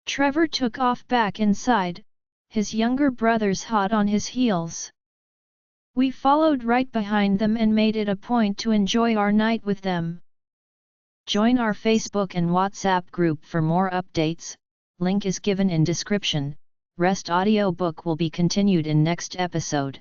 Trevor took off back inside, his younger brothers hot on his heels. We followed right behind them and made it a point to enjoy our night with them. Join our Facebook and WhatsApp group for more updates, link is given in description. Rest audiobook will be continued in next episode.